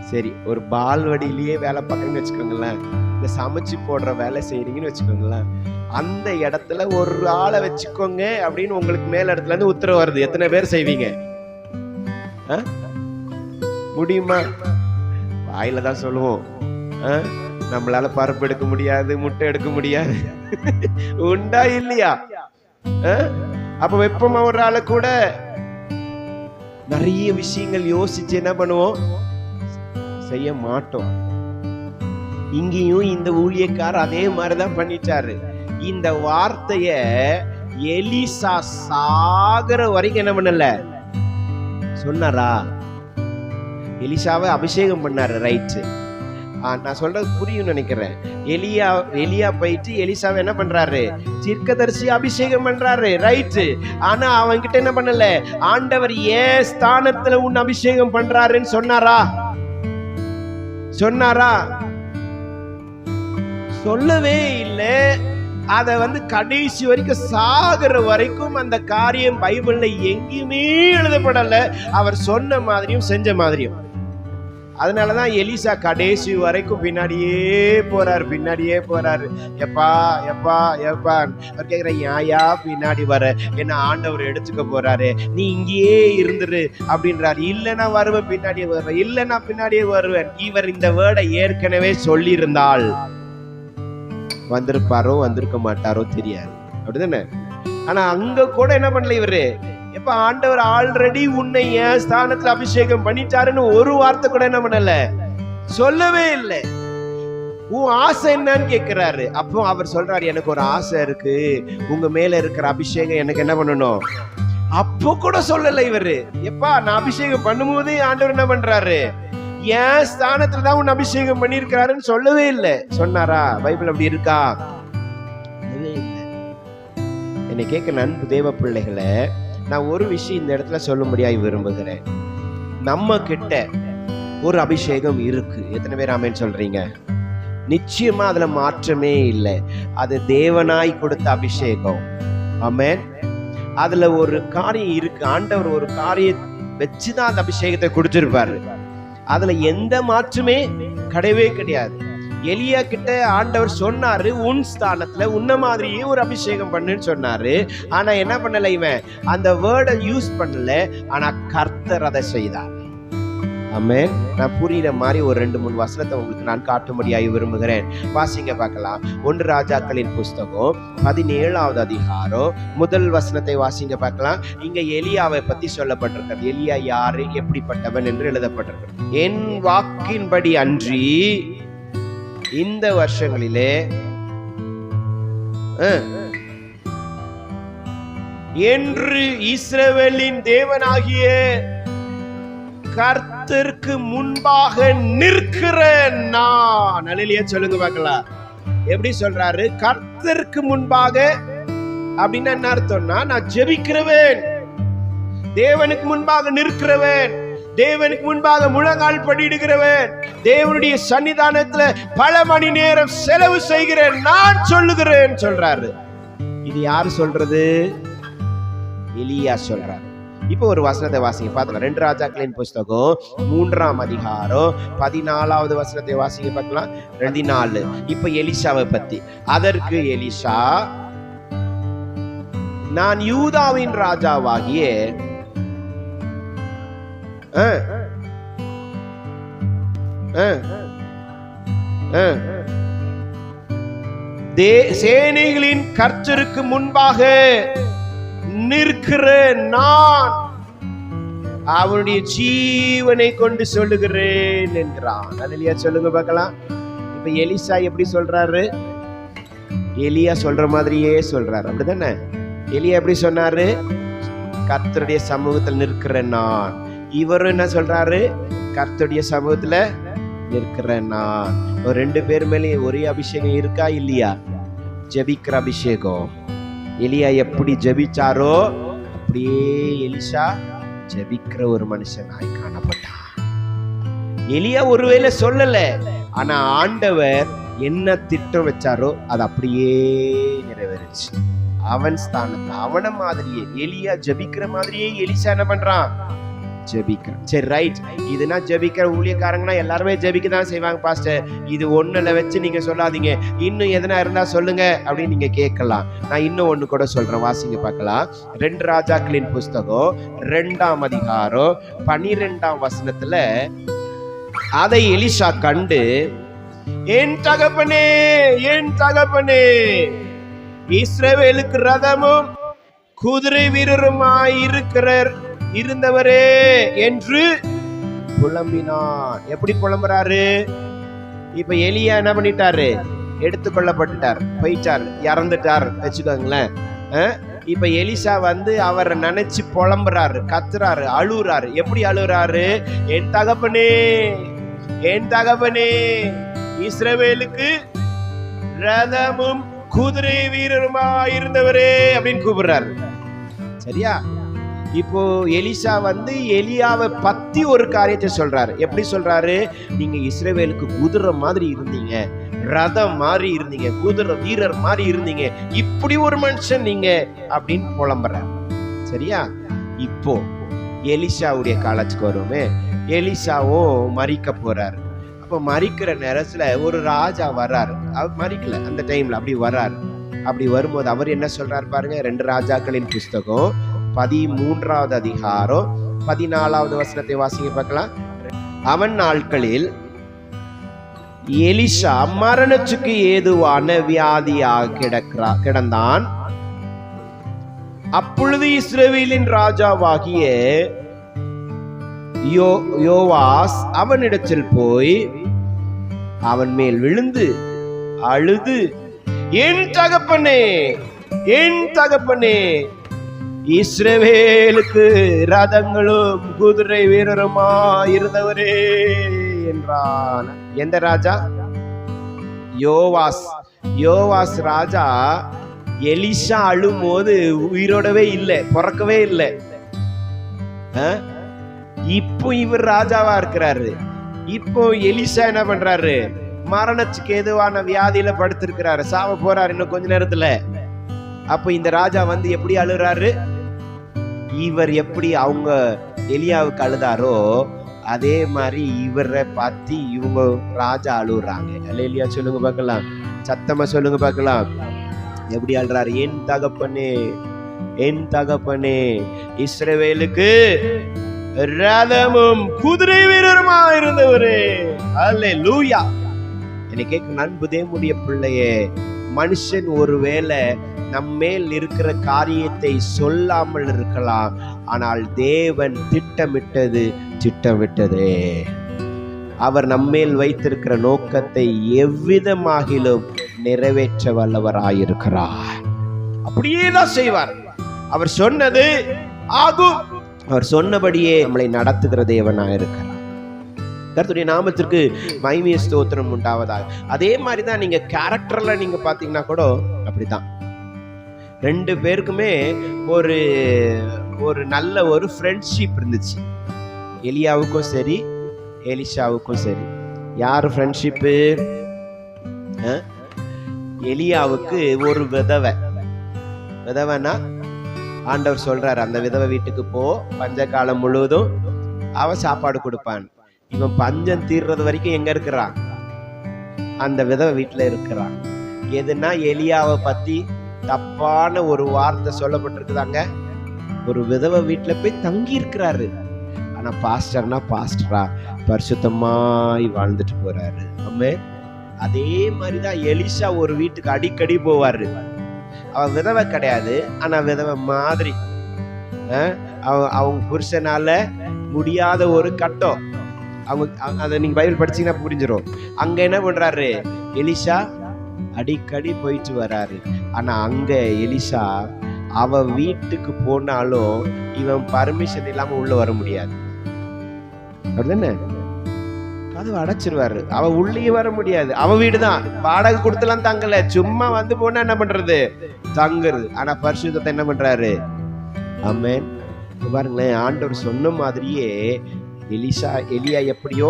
Speaker 1: சரி, ஒரு பால்வடியிலேயே வேலை பார்க்குறீங்கன்னு வச்சுக்கோங்களேன். இந்த சமைச்சு போடுற வேலை செய்யறீங்கன்னு வச்சுக்கோங்களேன். அந்த இடத்துல ஒரு ஆளை வச்சுக்கோங்க அப்படின்னு உங்களுக்கு மேல இடத்துல இருந்து உத்தரவு வருது. எத்தனை பேர் செய்வீங்க? முடியுமா? வாயில தான் சொல்லுவோம். நம்மளால பருப்பு எடுக்க முடியாது, முட்டை எடுக்க முடியாது. உண்டா இல்லையா? அப்ப வெப்பமா ஒரு ஆளை கூட நிறைய விஷயங்கள் யோசிச்சு என்ன பண்ணுவோம்? செய்ய மாட்டோம். இங்கேயும் இந்த ஊழியக்காரர் அதே மாதிரிதான் பண்ணிட்டாரு. இந்த வார்த்தைய எலிசா சாகர வரைக்கும் என்ன பண்ணல சொன்னாரா? எலிசாவை அபிஷேகம் பண்ணாரு, ரைட். நான் சொல்றது புரியும் நினைக்கிறேன். எலியா போயிட்டு எலிசாவை என்ன பண்றாரு? தீர்க்கதரிசி அபிஷேகம் பண்றாரு, ரைட். ஆனா அவங்க கிட்ட என்ன பண்ணல? ஆண்டவர் ஏன் ஸ்தானத்துல உன் அபிஷேகம் பண்றாருன்னு சொன்னாரா? சொல்லவே இல்லை. அத கடைசி வரைக்கும் சாகிற வரைக்கும் அந்த காரியம் பைபிள்ல எங்கேயுமே எழுதப்படல. அவர் சொன்ன மாதிரியும் செஞ்ச மாதிரியும். அதனாலதான் எலிசா கடைசி வரைக்கும் பின்னாடியே போறாரு. எப்பா எப்பா எப்பா அவர் கேக்குற, யாயா பின்னாடி வர? என்ன ஆண்டவர் எடுத்துக்க போறாரு, நீ இங்கேயே இருந்துரு அப்படின்றாரு. இல்ல நான் வருவேன், பின்னாடியே வருவேன். இல்ல நான் பின்னாடியே வருவேன். இவர் இந்த வேர்டை ஏற்கனவே சொல்லி இருந்தால் வந்திருப்பாரோ வந்திருக்க மாட்டாரோ தெரியாது, அப்படிதானே? ஆனா அங்க கூட என்ன பண்ணல இவரு? எப்ப ஆண்டவர் ஆல்ரெடி உன்னை என் ஸ்தானத்துல அபிஷேகம் பண்ணிட்டாருன்னு ஒரு வார்த்தை கூட என்ன பண்ணல, சொல்லவே இல்லை. உன் ஆசை என்னன்னு கேட்கிறாரு. அப்போ அவர் சொல்றாரு, எனக்கு ஒரு ஆசை இருக்கு, உங்க மேல இருக்கிற அபிஷேகம் எனக்கு என்ன பண்ணணும். அப்போ கூட சொல்லல இவரு. எப்பா நான் அபிஷேகம் பண்ணும்போது ஆண்டவர் என்ன பண்றாரு? என் ஸ்தானத்துல தான் உன் அபிஷேகம் பண்ணிருக்காருன்னு சொல்லவே இல்லை. சொன்னாரா? பைபிள் அப்படி இருக்கா? என்னை கேட்க நண்பு தேவ பிள்ளைகளை, நான் ஒரு விஷயம் இந்த இடத்துல சொல்லும்படியாய் விரும்புகிறேன். நம்ம கிட்ட ஒரு அபிஷேகம் இருக்கு. எத்தனை பேர் ஆமென் சொல்றீங்க? நிச்சயமா அதுல மாற்றமே இல்லை. அது தேவனாய் கொடுத்த அபிஷேகம். ஆமென். அதுல ஒரு காரியம் இருக்கு. ஆண்டவர் ஒரு காரியம் வச்சுதான் அந்த அபிஷேகத்தை கொடுத்திருப்பாரு. அதுல எந்த மாற்றமே கிடையவே கிடையாது. எலியா கிட்ட ஆண்டவர் சொன்னாரு, உன் ஸ்தானத்துல உன்ன மாதிரியே ஒரு அபிஷேகம் பண்ணுன்னு சொன்னாரு. ஆனா என்ன பண்ணல, இவன் அந்த வேர்டை யூஸ் பண்ணல. ஆனா கர்த்தர் அதை செய்தார். ஆமென். நான் புரியுற மாதிரி ஒரு 2-3 வசனத்தை உங்களுக்கு நான் காட்டும்படியாய் விரும்புகிறேன். வாசிங்க பார்க்கலாம். 1 ராஜாக்களின் புஸ்தகம் 17வது அதிகாரம் 1 வசனத்தை வாசிங்க பார்க்கலாம். இங்க எலியாவை பத்தி சொல்லப்பட்டிருக்கிறது. எலியா யாரு, எப்படிப்பட்டவன் என்று எழுதப்பட்டிருக்கிறது. என் வாக்கின்படி அன்றி இந்த வருஷங்களிலே என்று இஸ்ரவேலின் தேவனாகிய கர்த்தருக்கு முன்பாக நிற்கிற நான். அல்லேலூயா சொல்லுங்க பார்க்கலாம். எப்படி சொல்றாரு? கர்த்தருக்கு முன்பாக அப்படின்னு என்ன அர்த்தம்னா, நான் ஜெபிக்கிறவன், தேவனுக்கு முன்பாக நிற்கிறவன், தேவனுக்கு முன்பாக முழங்கால் படியிடுகிறவன், தேவனுடைய சன்னிதானத்துல பல மணி நேரம் செலவு செய்கிறேன், நான் சொல்லுகிறேன் சொல்றாரு. இது யாரு சொல்றது? எலியா சொல்றாரு. இப்ப ஒரு வசனத்தை வாசிங்க பார்க்கலாம். 2 ராஜாக்களின் புஸ்தகம் 3ஆம் அதிகாரம் 14வது வசனத்தை வாசிங்க பார்க்கலாம். 14. இப்ப எலிசாவை பத்தி. அதற்கு எலிசா, நான் யூதாவின் ராஜாவாகிய சேனைகளின் கர்த்தருக்கு முன்பாக நிற்கிற நான் அவனுடைய ஜீவனை கொண்டு சொல்லுகிறேன் என்கிறான். அல்லேலூயா சொல்லுங்க பார்க்கலாம். இப்ப எலிசா எப்படி சொல்றாரு? எலியா சொல்ற மாதிரியே சொல்றாரு. அப்படிதானே? எலியா எப்படி சொன்னாரு? கர்த்தருடைய சமூகத்தில் நிற்கிற நான். இவரும் என்ன சொல்றாரு? கர்த்தருடைய சமூகத்துல நிற்கிற நான். 2 பேர் மேலே ஒரே அபிஷேகம் இருக்கா இல்லையா? ஜெபிக்கிற அபிஷேகம். எலியா எப்படி ஜெபிச்சாரோ அப்படியே எலிசா ஜெபிக்கிற ஒரு மனுஷனாய் காணப்பட்டான். எலியா ஒருவேளை சொல்லல, ஆனா ஆண்டவர் என்ன திட்டம் வச்சாரோ அது அப்படியே நிறைவேறிச்சு. அவன் ஸ்தானத்துல அவன மாதிரியே எலியா ஜெபிக்கிற மாதிரியே எலிசா என்ன பண்றான்? ஜெபிக்கிறான். சரி, ரைட். இதுனா ஜெபிக்கிற ஊழியக்காரங்கன்னா எல்லாருமே ஜெபிக்க தான் செய்வாங்க பாஸ்டர். இது ஒண்ணுல வச்சு நீங்க சொல்லாதீங்க, இன்னும் எதனா இருந்தா சொல்லுங்க அப்படின்னு நீங்க கேட்கலாம். நான் இன்னும் ஒண்ணு கூட சொல்றேன், வாசிங்க பார்க்கலாம். 2 ராஜாக்களின் புஸ்தகம் 2ஆம் அதிகாரம் 12ஆம் வசனத்துல அதை எலிசா கண்டு, என் தகப்பனே, என் தகப்பனே, இஸ்ரவேலுக்கு ரதமும் குதிரை வீரருமாய் இருந்தவரே என்று புலம்பினான். எப்படி புலம்புறாரு? இப்ப எலியா என்ன பண்ணிட்டாரு? எடுத்துக்கொள்ளப்பட்டுட்டார், போயிட்டார், இறந்துட்டார் வச்சுக்கோங்களேன். இப்ப எலிசா வந்து அவரை நினைச்சு புலம்புறாரு, கத்துறாரு, அழுறாரு. எப்படி அழுறாரு? என் தகப்பனே, என் தகப்பனே, இஸ்ரவேலுக்கு ரதமும் குதிரை வீரருமா இருந்தவரே அப்படின்னு கூப்பிடுறாரு. சரியா? இப்போ எலிசா வந்து எலியாவை பத்தி ஒரு காரியத்தை சொல்றாரு. எப்படி சொல்றாரு? நீங்க இஸ்ரவேலுக்கு குதிரை மாதிரி இருந்தீங்க, ரதம் மாதிரி இருந்தீங்க, குதிரை வீரர் மாதிரி இருந்தீங்க, இப்படி ஒரு மனுஷன் நீங்க அப்படின்னு புலம்புறாரு. சரியா? இப்போ எலிசாவுடைய காலத்துக்கு வருமே. எலிசாவோ மரிக்க போறாரு. அப்ப மரிக்கிற நேரத்துல ஒரு ராஜா வர்றாரு. அவர் மரிக்கல அந்த டைம்ல, அப்படி வர்றாரு. அப்படி வரும்போது அவர் என்ன சொல்றாரு பாருங்க. 2 ராஜாக்களின் புஸ்தகம் 13வது அதிகாரம் 14வது வசனத்தை வாசிங்க பார்க்கலாம். அவன் நாட்களில் எலிசா மரணத்துக்கு ஏதுவான வியாதியாக கிடந்தான். அப்பொழுது இஸ்ரவேலின் ராஜாவாகிய யோவாஸ் அவனிடத்தில் போய் அவன் மேல் விழுந்து அழுது, என் தகப்பனே, என் தகப்பனே, இஸ்ரவேலுக்கு ரதங்களும் குதிரை வீரருமா இருந்தவரே என்றான். எந்த ராஜா? யோவாஸ். யோவாஸ் ராஜா எலிசா அழும் போது உயிரோடவே இல்லை, பிறக்கவே இல்லை. இப்போ இவர் ராஜாவா இருக்கிறாரு. இப்போ எலிசா என்ன பண்றாரு? மரணத்துக்கு ஏதுவான வியாதியில படுத்திருக்கிறாரு, சாவ போறாரு இன்னும் கொஞ்ச நேரத்துல. அப்ப இந்த ராஜா வந்து எப்படி அழுறாரு? இவர் எப்படி அவங்க எலியாவுக்கு அழுதாரோ அதே மாதிரி இவரை பார்த்து இவங்க ராஜா அழுகுறாங்க. அல்லேலூயா சொல்லுங்க பார்க்கலாம், சத்தமா சொல்லுங்க பார்க்கலாம். எப்படி அழுறாரு? என் தகப்பனே, என் தகப்பனே, இஸ்ரவேலுக்கு ரதமும் குதிரை வீரருமா இருந்தவரே. அல்லேலூயா. என்னை கேட்கும் அன்பு தேவனுடைய பிள்ளையே, மனுஷன் ஒருவேளை நம்மேல் இருக்கிற காரியத்தை சொல்லாமல் இருக்கலாம், ஆனால் தேவன் திட்டமிட்டது திட்டமிட்டதே. அவர் நம்மேல் வைத்திருக்கிற நோக்கத்தை எவ்விதமாகிலும் நிறைவேற்ற வல்லவராயிருக்கிறார். அப்படியே தான் செய்வார். அவர் சொன்னது ஆகும். அவர் சொன்னபடியே நம்மளை நடத்துகிற தேவனாயிருக்கிறார். கர்த்தருடைய நாமத்திற்கு மகிமை ஸ்தோத்திரம் உண்டாவதாக. அதே மாதிரி தான் நீங்க கேரக்டர்ல நீங்க பாத்தீங்கன்னா கூட அப்படிதான். ரெண்டு பேருக்குமே ஒரு ஒரு நல்ல ஒரு ஃப்ரெண்ட்ஷிப் இருந்துச்சு. எலியாவுக்கும் சரி எலிஷாவுக்கும் சரி. யாரு ஃப்ரெண்ட்ஷிப்பு? எலியாவுக்கு ஒரு விதவைனா ஆண்டவர் சொல்றாரு, அந்த விதவை வீட்டுக்கு போ, பஞ்ச காலம் முழுவதும் அவ சாப்பாடு கொடுப்பான். இவன் பஞ்சம் தீர்றது வரைக்கும் எங்க இருக்கிறான்? அந்த விதவை வீட்டுல இருக்கிறான். எதுனா எலியாவை பத்தி தப்பான ஒரு வார்த்தை சொல்லப்பட்டிருக்குதாங்க. ஒரு விதவை வீட்டுல போய் தங்கி இருக்கிறாரு. ஆனா பாஸ்டர்னா பாஸ்டரா பரிசுத்தமாய் வாழ்ந்துட்டு போறாரு. ஆமே. அதே மாதிரிதான் எலிசா ஒரு வீட்டுக்கு அடிக்கடி போவாரு. அவ விதவை கிடையாது, ஆனா விதவை மாதிரி. அவங்க புருஷனால முடியாத ஒரு கட்டம். அவங்க அதை நீங்க பைபிள் படிச்சீங்கன்னா புரிஞ்சிடும். அங்க என்ன பண்றாரு? எலிசா அடிக்கடி போயிட்டு வராரு. ஆனா அங்க எலிசா அவ வீட்டுக்கு போனாலும் இவன் பர்மிஷன் இல்லாம உள்ள வர முடியாது. அப்படிதானே? கதவை அடைச்சிருவாரு. அவ உள்ளே வர முடியாது. அவ வீடுதான், வாடகை கொடுத்தலாம் தங்கல, சும்மா வந்து போனா என்ன பண்றது? தங்குறது. ஆனா பரிசுத்தத்தை என்ன பண்றாரு? ஆமென். பாருங்களேன், ஆண்டவர் சொன்ன மாதிரியே எலியா எப்படியோ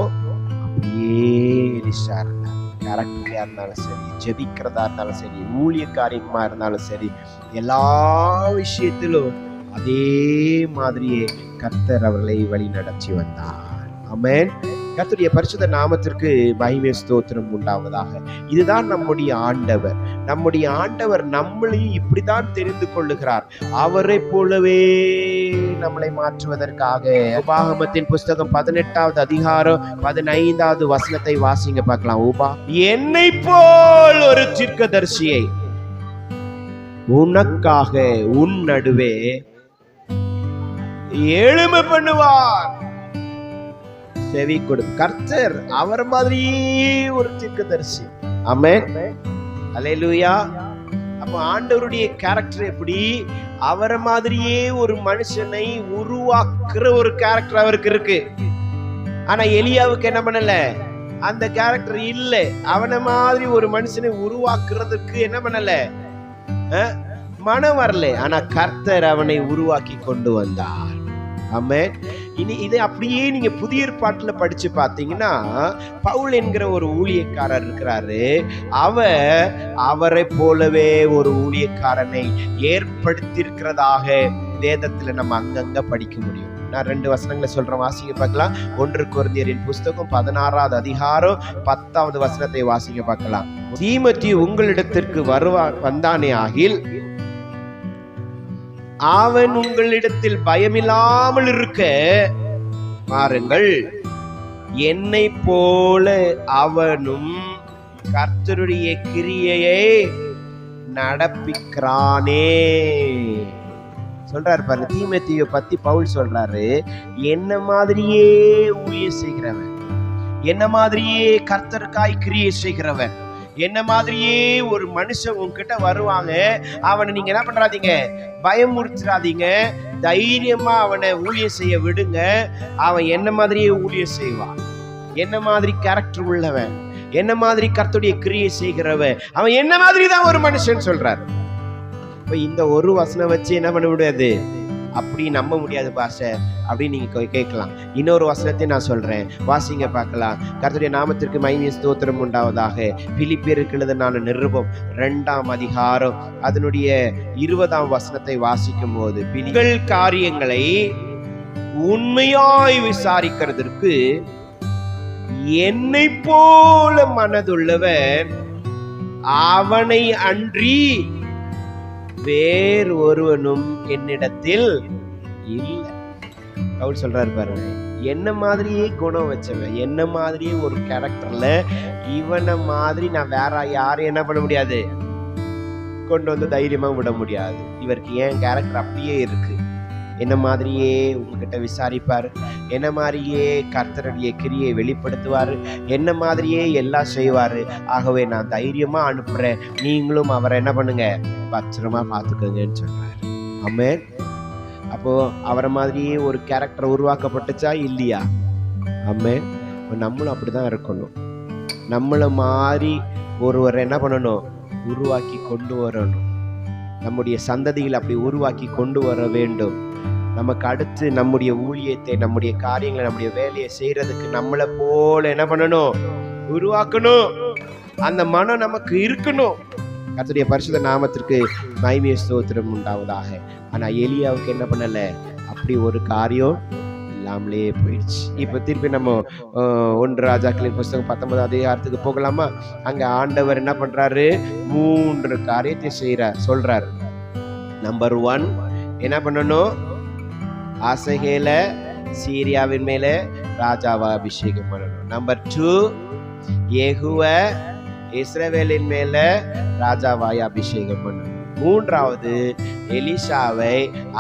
Speaker 1: அப்படியே எலிசா இருந்தார். கேரக்டரியா இருந்தாலும் சரி, ஜெபிக்கிறதா இருந்தாலும் சரி, ஊழிய காரியமா இருந்தாலும் சரி, எல்லா விஷயத்திலும் அதே மாதிரியே கர்த்தர் அவர்களை வழி நடத்தி வந்தார். ஆமென். கர்த்தருடைய பரிசுத்த நாமத்திற்கு மகிமை ஸ்தோத்திரம் உண்டாவதாக. இதுதான் நம்முடைய ஆண்டவர். நம்முடைய ஆண்டவர் நம்மளையும் இப்படித்தான் தெரிந்து கொள்ளுகிறார். அவரை போலவே நம்மளை மாற்றுவதற்காக. உபாகமத்தின் புஸ்தகம் 18வது அதிகாரம் 15வது வசனத்தை வாசிங்க பார்க்கலாம். என்னை போல் ஒரு தீர்க்கதரிசியை உனக்காக உன் நடுவே எழுமை பண்ணுவார். செவி கொடு. கர்த்தர் அவர் மாதிரியே ஒரு தீர்க்கதரிசி. ஆமென். அல்லேலூயா. அப்ப ஆண்டவருடைய கேரக்டர் எப்படி? அவரை மாதிரியே ஒரு மனுஷனை உருவாக்குற ஒரு கேரக்டர் அவருக்கு இருக்கு. ஆனா எலியாவுக்கு என்ன பண்ணல? அந்த கேரக்டர் இல்ல. அவனை மாதிரி ஒரு மனுஷனை உருவாக்குறதுக்கு என்ன பண்ணல? மனம் வரல. ஆனா கர்த்தர் அவனை உருவாக்கி கொண்டு வந்தார். ஆமென். இனி இதை அப்படியே நீங்க புதிய ஏற்பாட்டுல படிச்சு பாத்தீங்கன்னா, பவுல் என்கிற ஒரு ஊழியக்காரர் இருக்கிறாரு. அவரை போலவே ஒரு ஊழியக்காரனை ஏற்படுத்தியிருக்கிறதாக வேதத்துல நம்ம அங்கங்க படிக்க முடியும். நான் 2 வசனங்களை சொல்றேன், வாசிங்க பார்க்கலாம். 1 கொரிந்தியரின் புஸ்தகம் 16வது அதிகாரம் 10வது வசனத்தை வாசிங்க பார்க்கலாம். தீமோத்தேயு உங்களிடத்திற்கு வந்தானே ஆகில் அவன் உங்களிடத்தில் பயமில்லாமல் இருக்க பாருங்கள். என்னை போல அவனும் கர்த்தருடைய கிரியையை நடப்பிக்கிறானே சொல்றாரு. பாருங்க, தீமோத்தேயுவை பத்தி பவுல் சொல்றாரு, என்ன மாதிரியே ஊழியம் செய்கிறவன், என்ன மாதிரியே கர்த்தருக்காய் கிரியை செய்கிறவன், என்ன மாதிரியே ஒரு மனுஷன் உங்ககிட்ட வருவாங்க. அவனை நீங்க என்ன பண்றாதீங்க? பயமுறுத்துறாதீங்க. தைரியமா அவனை ஊழியம் செய்ய விடுங்க. அவன் என்ன மாதிரியே ஊழியம் செய்வான். என்ன மாதிரி கேரக்டர் உள்ளவன், என்ன மாதிரி கர்த்தருடைய கிரியை செய்கிறவன், அவன் என்ன மாதிரி தான் ஒரு மனுஷன் சொல்றாரு. அப்ப இந்த ஒரு வசனம் வச்சு என்ன பண்ண முடியாது, அப்படி நம்ப முடியாது பாஸ்டர் அப்படின்னு நீங்க கேட்கலாம். இன்னொரு வசனத்தை நான் சொல்றேன், வாசிங்க பார்க்கலாம். கர்த்தருடைய நாமத்திற்கு மகிமையும் ஸ்தோத்திரம் உண்டாவதாக. பிலிப்பியருக்கு எழுதின நிருபம் 2ஆம் அதிகாரம் அதனுடைய 20ஆம் வசனத்தை வாசிக்கும் போது, பிலிகள் காரியங்களை உண்மையாய் விசாரிக்கிறதற்கு என்னை போல மனதுள்ளவன் அவனை அன்றி வேறு ஒருவனும் என்னிடத்தில் இல்லை. அவர் சொல்றாரு பாருங்க, என்ன மாதிரியே குணம் வச்சவன், என்ன மாதிரியே ஒரு கேரக்டர்ல இவனை மாதிரி நான் வேற யாரும் என்ன பண்ண முடியாது, கொண்டு வந்து தைரியமா விட முடியாது. இவருக்கு ஏன் கேரக்டர் அப்படியே இருக்கு. என்ன மாதிரியே உங்ககிட்ட விசாரிப்பார், என்ன மாதிரியே கர்த்தருடைய கிரியை வெளிப்படுத்துவார், என்ன மாதிரியே எல்லாம் செய்வாரு. ஆகவே நான் தைரியமா அனுப்புறேன், நீங்களும் அவரை என்ன பண்ணுங்க, பத்திரமா பார்த்துக்கோங்கன்னு சொல்றாரு. ஆமென். அப்போ அவரை மாதிரியே ஒரு கேரக்டர் உருவாக்கப்பட்டுச்சா இல்லையா? ஆமென். நம்மளும் அப்படிதான் இருக்கணும். நம்மள மாதிரி ஒருவர் என்ன பண்ணணும், உருவாக்கி கொண்டு வரணும். நம்முடைய சந்ததியில் அப்படி உருவாக்கி கொண்டு வர வேண்டும். நமக்கு அடுத்து நம்முடைய ஊழியத்தை, நம்முடைய காரியங்களை, நம்முடைய வேலையை செய்யறதுக்கு நம்மளை போல என்ன பண்ணணும், உருவாக்கணும். அந்த மனம் நமக்கு இருக்கணும். கர்த்தருடைய பரிசுத்த நாமத்திற்கு மகிமையும் ஸ்தோத்திரம் உண்டாவதாக. ஆனா எலியாவுக்கு என்ன பண்ணல, அப்படி ஒரு காரியம் இல்லாமலே போயிடுச்சு. இப்ப திருப்பி நம்ம 1 ராஜாக்களின் புஸ்தகம் 19ஆம் அதிகாரத்துக்கு போகலாமா? அங்க ஆண்டவர் என்ன பண்றாரு, 3 காரியத்தை சொல்றாரு. நம்பர் 1 என்ன பண்ணணும், ஆசகேல சீரியாவின் மேல ராஜாவா அபிஷேகம் பண்ணணும். நம்பர் 2 யெகூவ இஸ்ரவேலின் மேல ராஜாவாய் அபிஷேகம் பண்ணணும். 3வது எலிசாவை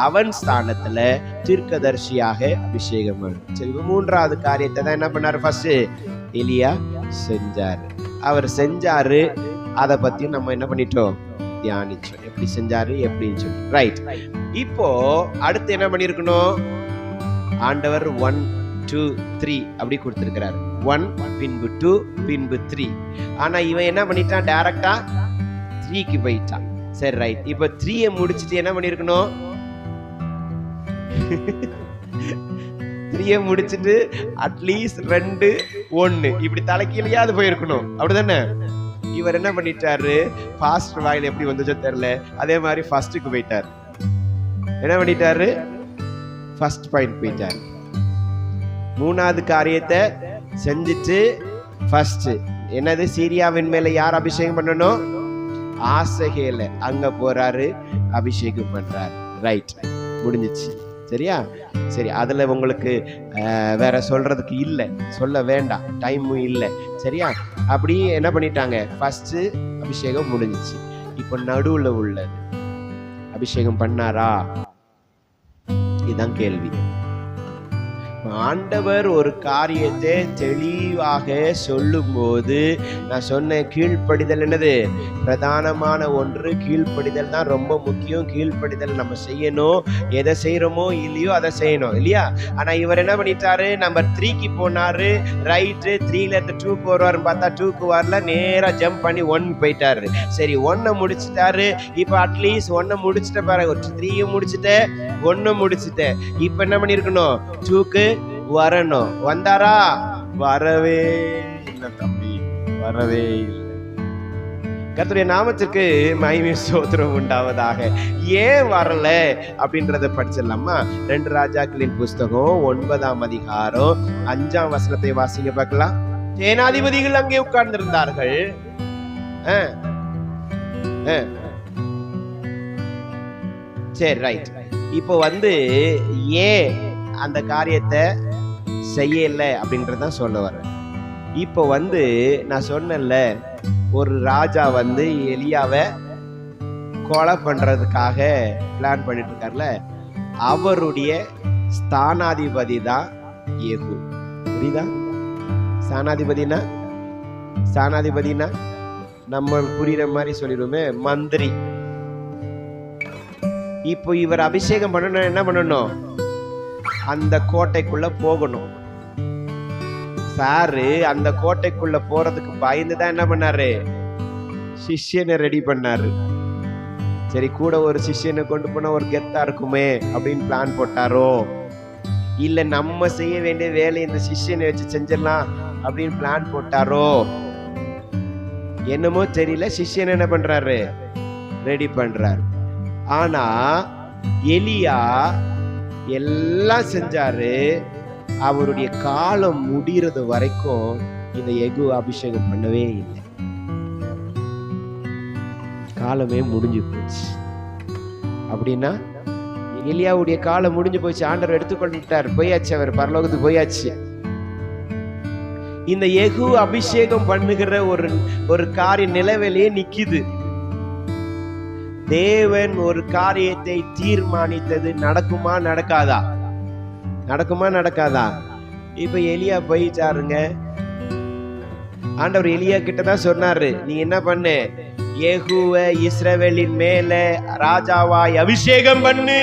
Speaker 1: அவன் ஸ்தானத்துல தீர்க்கதரிசியாக அபிஷேகம் பண்ணணும். சரி, 3வது காரியத்தை தான் என்ன பண்ணாரு, ஃபர்ஸ்ட் எலியா செஞ்சாரு. அவர் செஞ்சாரு, அதை பத்தி நம்ம என்ன பண்ணிட்டோம், தியானிச்சோம். எப்படி செஞ்சாரு எப்படின்னு சொல்லி. ரைட். இப்போ அடுத்து என்ன பண்ணிருக்கணும், ஆண்டவர் 1 2 3 அப்படி கொடுத்திருக்கிறார். 1 பின்பு 2 பின்பு 3. ஆனா இவன் என்ன பண்ணிட்டான், டைரக்டா 3க்கு போயிட்டான். சரி, ரைட். இப்ப 3 முடிச்சிட்டு என்ன பண்ணிருக்கணும், 3 முடிச்சிட்டு அட்லீஸ்ட் 2 1 இப்படி தலைக்கீழையாவது போயிருக்கணும். அப்படிதானே? இவர் என்ன பண்ணிட்டாரு, ஃபாஸ்ட் வாயில் எப்படி வந்துச்சோ தெரியல, அதே மாதிரி ஃபர்ஸ்டுக்கு போயிட்டார். என்ன பண்ணிட்டாரு, ஃபர்ஸ்ட் பாயிண்ட் போயிட்டார். 3வது காரியத்தை செஞ்சுட்டு ஃபர்ஸ்ட் என்னது, சீரியாவின் மேல யார் அபிஷேகம் பண்ணணும், ஆசகேல அங்க போறாரு, அபிஷேகம் பண்றாரு. ரைட், முடிஞ்சிச்சு. சரியா? சரி, அதுல உங்களுக்கு வேற சொல்றதுக்கு இல்லை, சொல்ல வேண்டாம், டைமும் இல்லை. சரியா? அப்படி என்ன பண்ணிட்டாங்க, ஃபர்ஸ்ட் அபிஷேகம் முடிஞ்சிச்சு. இப்போ நடுவுல உள்ளது அபிஷேகம் பண்ணாரா, இதுதான் கேள்வி. ஆண்டவர் ஒரு காரியத்தை தெளிவாக சொல்லும் போது நான் சொன்ன கீழ்ப்படிதல் என்னது, பிரதானமான ஒன்று. கீழ்ப்படிதல் தான் ரொம்ப முக்கியம். கீழ்ப்படிதல் நம்ம செய்யணும். எதை செய்யறோமோ இல்லையோ அதை செய்யணும், இல்லையா? ஆனா இவர் என்ன பண்ணிட்டாரு, நம்பர் 3க்கு போனாரு. ரைட்டு, 3ல இருந்து 2க்கு வருவாருன்னு பார்த்தா 2க்கு வரல, நேரா ஜம்ப் பண்ணி 1 போயிட்டாரு. சரி, 1 முடிச்சுட்டாரு. இப்ப அட்லீஸ்ட் 1 முடிச்சுட்ட பாருங்க, 3 முடிச்சுட்டு 1 முடிச்சுட்டு இப்ப என்ன பண்ணிருக்கணும், 2க்கு வரணும். வந்தாரா? வரவே இல்லை தம்பி, வரவே இல்லை. கர்த்தருடைய நாமத்திற்கு மகிமை ஸ்தோத்திரம் உண்டாவதாக. ஏன் வரல அப்படின்றத படிச்சிடலாமா? 2 ராஜாக்களின் புஸ்தகம் 9ஆம் அதிகாரம் 5ஆம் வசனத்தை வாசிங்க பார்க்கலாம். சேனாதிபதிகள் அங்கே உட்கார்ந்திருந்தார்கள். சரி, ரைட். இப்போ ஏன் அந்த காரியத்தை செய்யல அப்படின்றதான் சொல்ல வரேன். இப்போ நான் சொன்னேன்ல, ஒரு ராஜா எலியாவை கொலை பண்றதுக்காக பிளான் பண்ணிட்டு இருக்காருல, அவருடைய ஸ்தானாதிபதி தான் யெகூ. புரியுதா? ஸ்தானாதிபதினா நம்ம புரியுற மாதிரி சொல்லிடுவோமே, மந்திரி. இப்போ இவர் அபிஷேகம் பண்ணணும், என்ன பண்ணணும், அந்த கோட்டைக்குள்ள போகணும். சாரு அந்த கோட்டைக்குள்ள போறதுக்கு பயந்துதான் என்ன பண்ணாரு, சிஷ்யனை ரெடி பண்ணாரு. சரி, கூட ஒரு சிஷ்யனை கொண்டு போனா ஒரு கெத்தா இருக்குமே அப்படின்னு பிளான் போட்டாரோ, இல்ல நம்ம செய்ய வேண்டிய வேலையை இந்த சிஷ்யனை வச்சு செஞ்சிடலாம் அப்படின்னு பிளான் போட்டாரோ, என்னமோ தெரியல. சிஷ்யன் என்ன பண்றாரு? ரெடி பண்றாரு. ஆனா எலியா எல்லாம் செஞ்சாரு. அவருடைய காலம் முடிகிறது வரைக்கும் இந்த யெகூ அபிஷேகம் பண்ணவே இல்லை. காலமே முடிஞ்சு போச்சு. அப்படின்னா எலியாவுடைய காலம் முடிஞ்சு போச்சு. ஆண்டவர் எடுத்துக்கொண்டுட்டார், போயாச்சு, அவர் பரலோகத்துக்கு போயாச்சு. இந்த யெகூ அபிஷேகம் பண்ணுகிற ஒரு காரியம் நிலவிலேயே நிக்குது. தேவன் ஒரு காரியத்தை தீர்மானித்தது நடக்குமா நடக்காதா? நடக்குமா நடக்காதா? இப்ப எலியா போயிச்சாருங்க. ஆண்டவர் எலியா கிட்டதான் சொன்னாரு, நீ என்ன பண்ணு, யெகூவை இஸ்ரவேலின் மேல ராஜாவாய் அபிஷேகம் பண்ணு.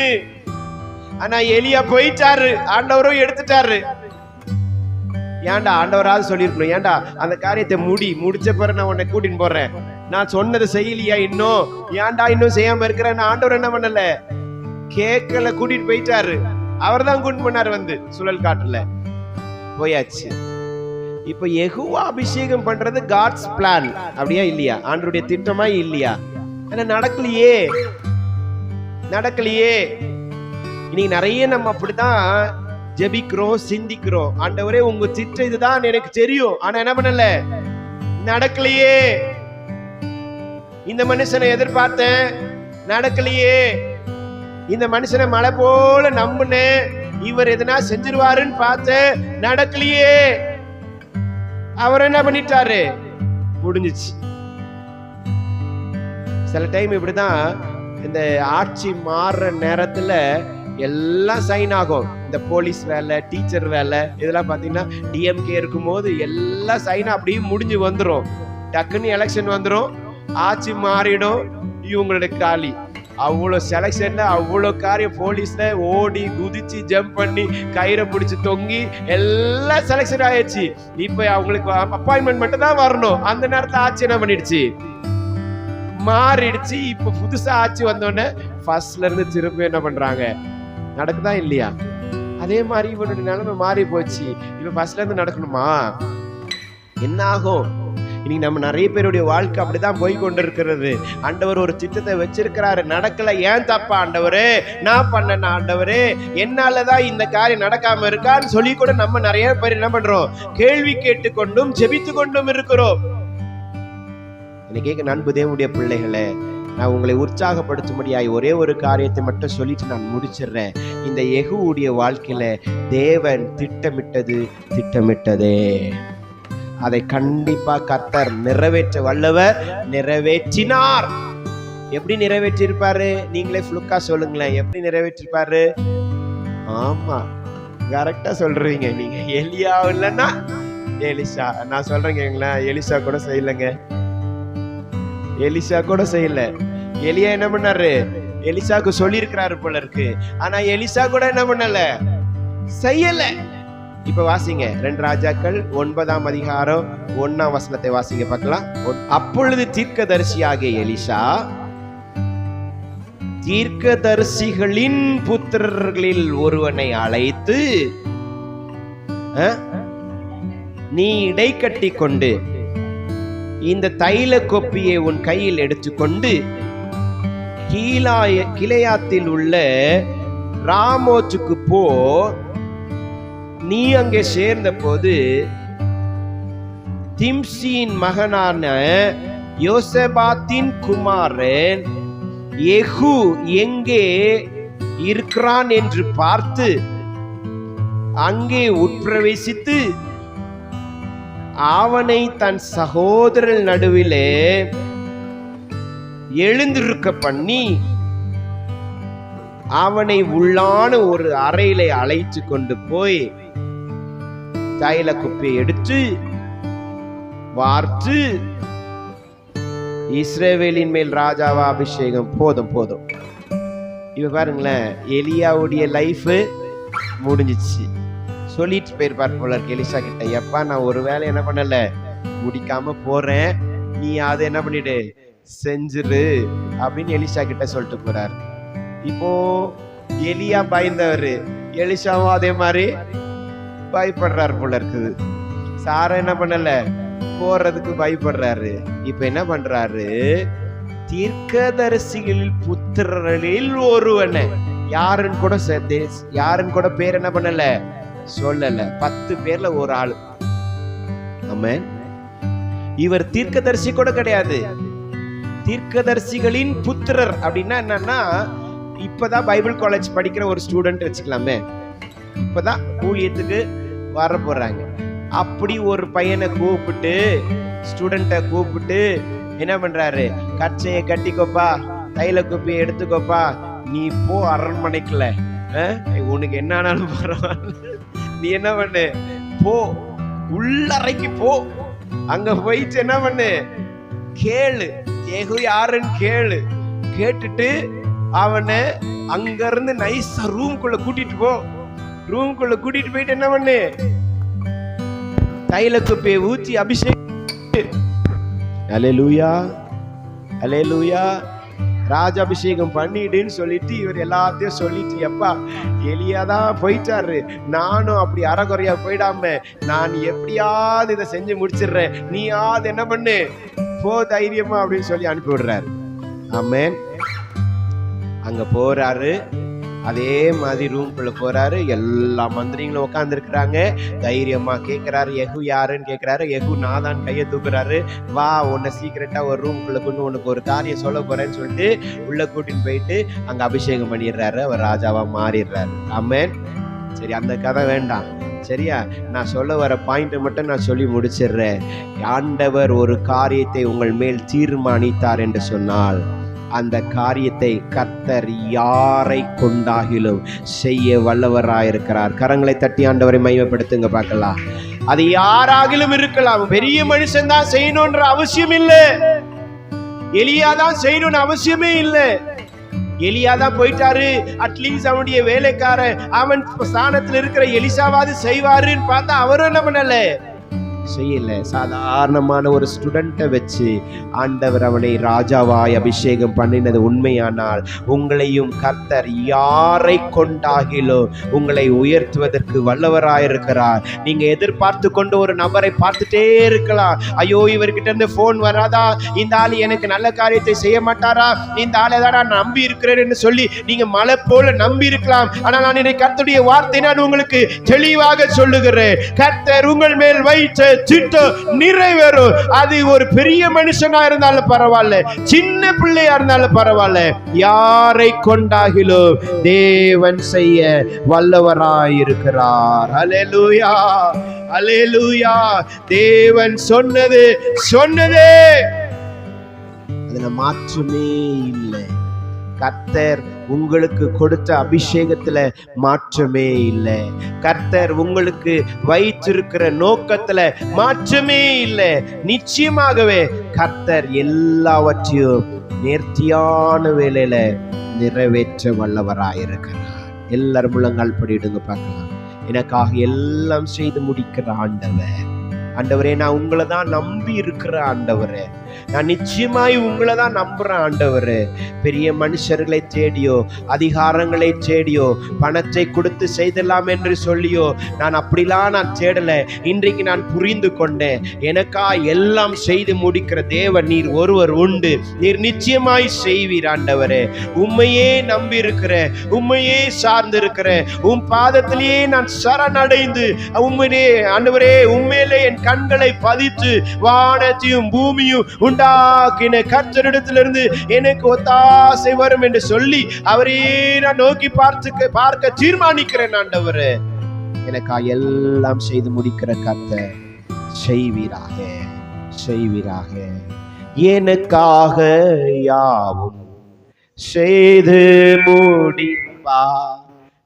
Speaker 1: ஆனா எலியா போயிட்டாரு, ஆண்டவரும் எடுத்துட்டாரு. ஏன்டா ஆண்டவராவது சொல்லிருக்கணும், ஏன்டா அந்த காரியத்தை முடிச்ச பிறகு நான் உன்னை கூட்டின்னு போறேன், நான் சொன்னதை செய்யலையா, இன்னும் ஏன்டா இன்னும் செய்யாம இருக்கிறேன்? ஆண்டவர் என்ன பண்ணல, கேட்கல, கூட்டிட்டு போயிட்டாரு. அவர் தான் கூட்டிட்டு போனாரு, வந்து சுழல் காட்டுல போயாச்சு. இப்ப யெகூவா அபிஷேகம் பண்றது காட்ஸ் பிளான் அப்படியா இல்லையா? ஆண்டவருடைய திட்டமா இல்லையா? ஆனா நடக்கலையே. இன்னைக்கு நிறைய நம்ம அப்படிதான் ஜெபிக்கிறோம், சிந்திக்கிறோம். ஆண்டவரே உங்க திட்டம் இதுதான் எனக்கு தெரியும், ஆனா என்ன பண்ணல, நடக்கலையே. இந்த மனுஷனை எதிர்பார்த்தேன், நடக்கலையே. இந்த மனுஷனை மலை போல நம்புனேன், இவர் எதனா செஞ்சிருவாருன்னு பார்த்தேன், நடக்கலையே. அவர் என்ன பண்ணிட்டாரு, முடிஞ்சிச்சு. சில டைம் இப்படிதான், இந்த ஆட்சி மாறுற நேரத்துல எல்லாம் சைன் ஆகும். இந்த போலீஸ் வேலை, டீச்சர் வேலை, இதெல்லாம் பாத்தீங்கன்னா டிஎம்கே இருக்கும் போது எல்லாம் சைன் அப்படியே முடிஞ்சு வந்துடும். டக்குன்னு எலெக்ஷன் வந்துடும், ஆட்சி மாறிடும், இவங்களுடைய காலி. அவ்வளோ செலக்ஷன்ல அவ்வளோ காரியம், போலீஸ்ல ஓடி குதிச்சு ஜம்ப் பண்ணி கயிறை பிடிச்சி தொங்கி எல்லாம் செலக்ஷன் ஆயிடுச்சு. இப்ப அவங்களுக்கு அப்பாயின்மெண்ட் மட்டும் தான் வரணும். அந்த நேரத்துல ஆட்சி என்ன பண்ணிடுச்சு, மாறிடுச்சு. இப்ப புதுசா ஆட்சி வந்தோடனே ஃபர்ஸ்ட்ல இருந்து திரும்ப என்ன பண்றாங்க, நடக்குதா இல்லையா? அதே மாதிரி இவனுடைய நிலைமை மாறி போச்சு. இப்ப ஃபர்ஸ்ட்ல இருந்து நடக்கணுமா? என்ன ஆகும்? இன்னைக்கு நம்ம நிறைய பேருடைய வாழ்க்கை அப்படிதான் போய் கொண்டிருக்கிறது. ஆண்டவர் ஒரு திட்டத்தை வச்சிருக்கிறாரு, நடக்கல. ஏன் தப்பா ஆண்டவரே, நான் பண்ண ஆண்டவரே, என்னாலதான் இந்த காரியம் நடக்காம இருக்கான்னு சொல்லி கூட நம்ம நிறைய பேர் என்ன பண்றோம், கேள்வி கேட்டு கொண்டும் ஜெபித்து கொண்டும் இருக்கிறோம். இன்னைக்கு அன்பு தேவனுடைய பிள்ளைகளே, நான் உங்களை உற்சாகப்படுத்தும்படியாய் ஒரே ஒரு காரியத்தை மட்டும் சொல்லிட்டு நான் முடிச்சிடுறேன். இந்த யெகூவுடைய வாழ்க்கையில தேவன் திட்டமிட்டதே அதை கண்டிப்பா கர்த்தர் நிறைவேற்ற வல்லவர், நிறைவேற்றினார். எப்படி நிறைவேற்றிருப்பாரு? நீங்களே ஃபுல்லுக்கா சொல்லுங்களேன், எப்படி நிறைவேற்றிருப்பாரு? ஆமா, கரெக்டா சொல்றீங்க நீங்க. எலியா இல்லைன்னா எலிசா. நான் சொல்றேங்க, எலிசா கூட செய்யலைங்க. எலிசா கூட செய்யல. எலியா என்ன பண்ணாரு, எலிசாக்கு சொல்லி இருக்கிறாரு போல இருக்கு. ஆனா எலிசா கூட என்ன பண்ணல, செய்யல. இப்ப வாசிங்க 2 ராஜாக்கள் 9ஆம் அதிகாரம் 1ஆம் வசனத்தை வாசிங்க பார்க்கலாம். அப்பொழுது தீர்க்கதரிசியாகிய எலிசா தீர்க்கதரிசிகளின் புத்திரர்களில் ஒருவனை அழைத்து, நீ இடை கட்டி கொண்டு இந்த தைல கொப்பியை உன் கையில் எடுத்துக்கொண்டு கிளையாத்தில் உள்ள ராமோத்துக்கு போ. நீ அங்கே சேர்ந்த போது திம்சியின் மகனான யோசபாத்தின் குமாரன் யெகூ எங்கே இருக்கிறான் என்று பார்த்து அங்கே உட்பிரவேசித்து அவனை தன் சகோதரர் நடுவிலே எழுந்திருக்க பண்ணி அவனை உள்ளான ஒரு அறையிலே அழைத்து கொண்டு போய் தைல குப்பியை எடுத்து வார்த்து, இஸ்ரவேலின் மேல் ராஜாவா அபிஷேகம். போதும். இப்ப பாருங்களேன், எலியாவுடைய லைஃப் முடிஞ்சிச்சு. சொல்லிட்டு போயிருப்பார் போல இருக்கு எலிசா கிட்ட, எப்பா நான் ஒரு வேலை என்ன பண்ணல, முடிக்காம போறேன், நீ அதை என்ன பண்ணிடு, செஞ்சிரு அப்படின்னு எலிசா கிட்ட சொல்லிட்டு போறாரு. இப்போ எலியா பயந்தவரு, எலிசாவும் அதே மாதிரி பயப்படுறாரு போல இருக்குது. சாரா என்ன பண்ணல, போறதுக்கு பயப்படுறாரு. இப்ப என்ன பண்றாரு, தீர்க்கதரிசிகளில் புத்திரரில் ஒருவனை யாருன்னு கூட பேர் என்ன பண்ணல, சொல்லல. 10 பேர்ல ஒரு ஆளு. ஆமென். இவர் தீர்க்கதரிசி கூட கிடையாது. தீர்க்கதரிசிகளின் புத்திரர் அப்படின்னா என்னன்னா, இப்பதான் பைபிள் காலேஜ் படிக்கிற ஒரு ஸ்டூடெண்ட் வச்சுக்கலாமே, இப்பதான் ஊழியத்துக்கு வர போறாங்க. அப்படி ஒரு பையனை கூப்பிட்டு, ஸ்டூடெண்ட்டை கூப்பிட்டு என்ன பண்றாரு, கச்சையை கட்டிக்கோப்பா, தைல குப்பியை எடுத்துக்கோப்பா, நீ போ அரண்மனைக்குல, உனக்கு என்ன ஆனாலும் பரவாயில்ல, நீ என்ன பண்ணு, போ உள்ளறைக்கு போ, அங்க போயிட்டு என்ன பண்ணு, கேளு, ஏகு யாருன்னு கேளு, கேட்டுட்டு அவனை அங்க இருந்து நைஸா ரூம்குள்ள கூட்டிட்டு போ. ரூம்குள்ள கூட்டிட்டு போயிட்டு என்ன பண்ணு, தைல குப்பியை ஊற்றி அபிஷேகம். அல்லேலூயா, அல்லேலூயா. ராஜாபிஷேகம் பண்ணிடுன்னு சொல்லிட்டு இவர் எல்லாத்தையும் சொல்லிட்டு, எப்பா எலியாதான் போயிட்டாரு, நானும் அப்படி அறகுறையா போயிடாம நான் எப்படியாவது இதை செஞ்சு முடிச்சிடுறேன், நீயாவது என்ன பண்ணு, போ தைரியமா அப்படின்னு சொல்லி அனுப்பி விடுறாரு. ஆமென். அங்க போறாரு, அதே மாதிரி ரூம்குள்ள போறாரு. எல்லா மந்திரிகளும் உட்கார்ந்து இருக்கிறாங்க. தைரியமா கேட்கிறாரு, எகு யாருன்னு கேட்கிறாரு. எகு நாதான் கையை தூக்குறாரு. வா, உன்னை சீக்கிரட்டா ஒரு ரூம்குள்ள கொண்டு உனக்கு ஒரு காரியம் சொல்ல போறேன்னு சொல்லிட்டு உள்ள கூட்டின்னு போயிட்டு அங்க அபிஷேகம் பண்ணிடுறாரு. அவர் ராஜாவா மாறிடுறாரு. ஆமென். சரி, அந்த கதை வேண்டாம், சரியா? நான் சொல்ல வர பாயிண்ட் மட்டும் நான் சொல்லி முடிச்சிடுறேன். ஆண்டவர் ஒரு காரியத்தை உங்கள் மேல் தீர்மானித்தார் என்று சொன்னால், அந்த காரியத்தை கர்த்தர் யாரை கொண்டாகிலும் செய்ய வல்லவராயிருக்கிறார். கரங்களை தட்டி ஆண்டவரை மகிமைப்படுத்துங்க பார்க்கலாம். அது யாராகிலும் இருக்கலாம். பெரிய மனுஷன் தான் செய்யணும்ன்ற அவசியம் இல்லை, எலியாதான் செய்யணும்னு அவசியமே இல்லை. எலியாதான் போயிட்டாரு, அட்லீஸ்ட் அவனுடைய வேலைக்காரன் அவன் ஸ்தானத்தில் இருக்கிற எலிசாவாது செய்வாருன்னு பார்த்தா அவரும் என்ன பண்ணல, செய்யல. சாதாரணமான ஒரு ஸ்டூடெண்ட்டை வச்சு ஆண்டவர் அவனை ராஜாவாய் அபிஷேகம் பண்ணினது உண்மையானால், உங்களையும் கர்த்தர் யாரை கொண்டாகிலோ உங்களை உயர்த்துவதற்கு வல்லவராயிருக்கிறார். நீங்க எதிர்பார்த்து கொண்டு ஒரு நபரை பார்த்துட்டே இருக்கலாம். ஐயோ, இவர்கிட்ட இருந்து போன் வராதா, இந்த ஆள் எனக்கு நல்ல காரியத்தை செய்ய மாட்டாரா, இந்த ஆளை தான் நான் நம்பி இருக்கிறேன்னு சொல்லி நீங்க மலை போல நம்பி இருக்கலாம். ஆனால் நான் இன்னைக்கு கர்த்தருடைய வார்த்தை நான் உங்களுக்கு தெளிவாக சொல்லுகிறேன், கர்த்தர் உங்கள் மேல் வைத்த திட்டம் நிறைவேறும். அது ஒரு பெரிய மனுஷனா இருந்தாலும் பரவாயில்ல, சின்ன பிள்ளையா இருந்தாலும் பரவாயில்ல, யாரை கொண்டாகிலோ தேவன் செய்ய வல்லவராயிருக்கிறார். அல்லேலூயா, அல்லேலூயா. தேவன் சொன்னது சொன்னதே, அதுல மாற்றமே இல்லை. கர்த்தர் உங்களுக்கு கொடுத்த அபிஷேகத்துல மாற்றமே இல்லை. கர்த்தர் உங்களுக்கு வைத்திருக்கிற நோக்கத்துல மாற்றமே இல்லை. நிச்சயமாகவே கர்த்தர் எல்லாவற்றையும் நேர்த்தியான வேளையில நிறைவேற்ற வல்லவராயிருக்கிறார். எல்லாரும் முழங்கால் படிடுங்க பார்க்கலாம். எனக்காக எல்லாம் செய்து முடிக்கிற ஆண்டவர், ஆண்டவரே நான் உங்களை தான் நம்பி இருக்கிற ஆண்டவரே, நான் நிச்சயமாய் உங்களை தான் நம்புறேன் ஆண்டவரே. பெரிய மனுஷர்களை தேடியோ, அதிகாரங்களை தேடியோ, பணத்தை கொடுத்து செய்தலாம் என்று சொல்லியோ நான் அப்படிலாம் நான் தேடல. இன்றைக்கு நான் புரிந்து கொண்டேன், எனக்கா எல்லாம் செய்து முடிக்கிற தேவன் நீர் ஒருவர் உண்டு. நீர் நிச்சயமாய் செய்வீர் ஆண்டவரே. உம்மையே நம்பி இருக்கிறேன், உம்மையே சார்ந்து இருக்கிறேன், உம் பாதத்திலேயே நான் சரணடைந்து உம்மையே ஆண்டவரே, உண்மையிலே என் கண்களை பதித்து வானத்தையும் பூமியும் உண்டாக்கின கர்த்தரிடத்திலிருந்து எனக்கு ஒத்தாசை வரும் என்று சொல்லி அவரே நான் நோக்கி பார்க்க தீர்மானிக்கிறேன் ஆண்டவரே. எனக்கா எல்லாம் செய்து முடிக்கிற கர்த்தர் செய்வீராக, செய்வீராக. எனக்காக யாவும் செய்து முடிப்பா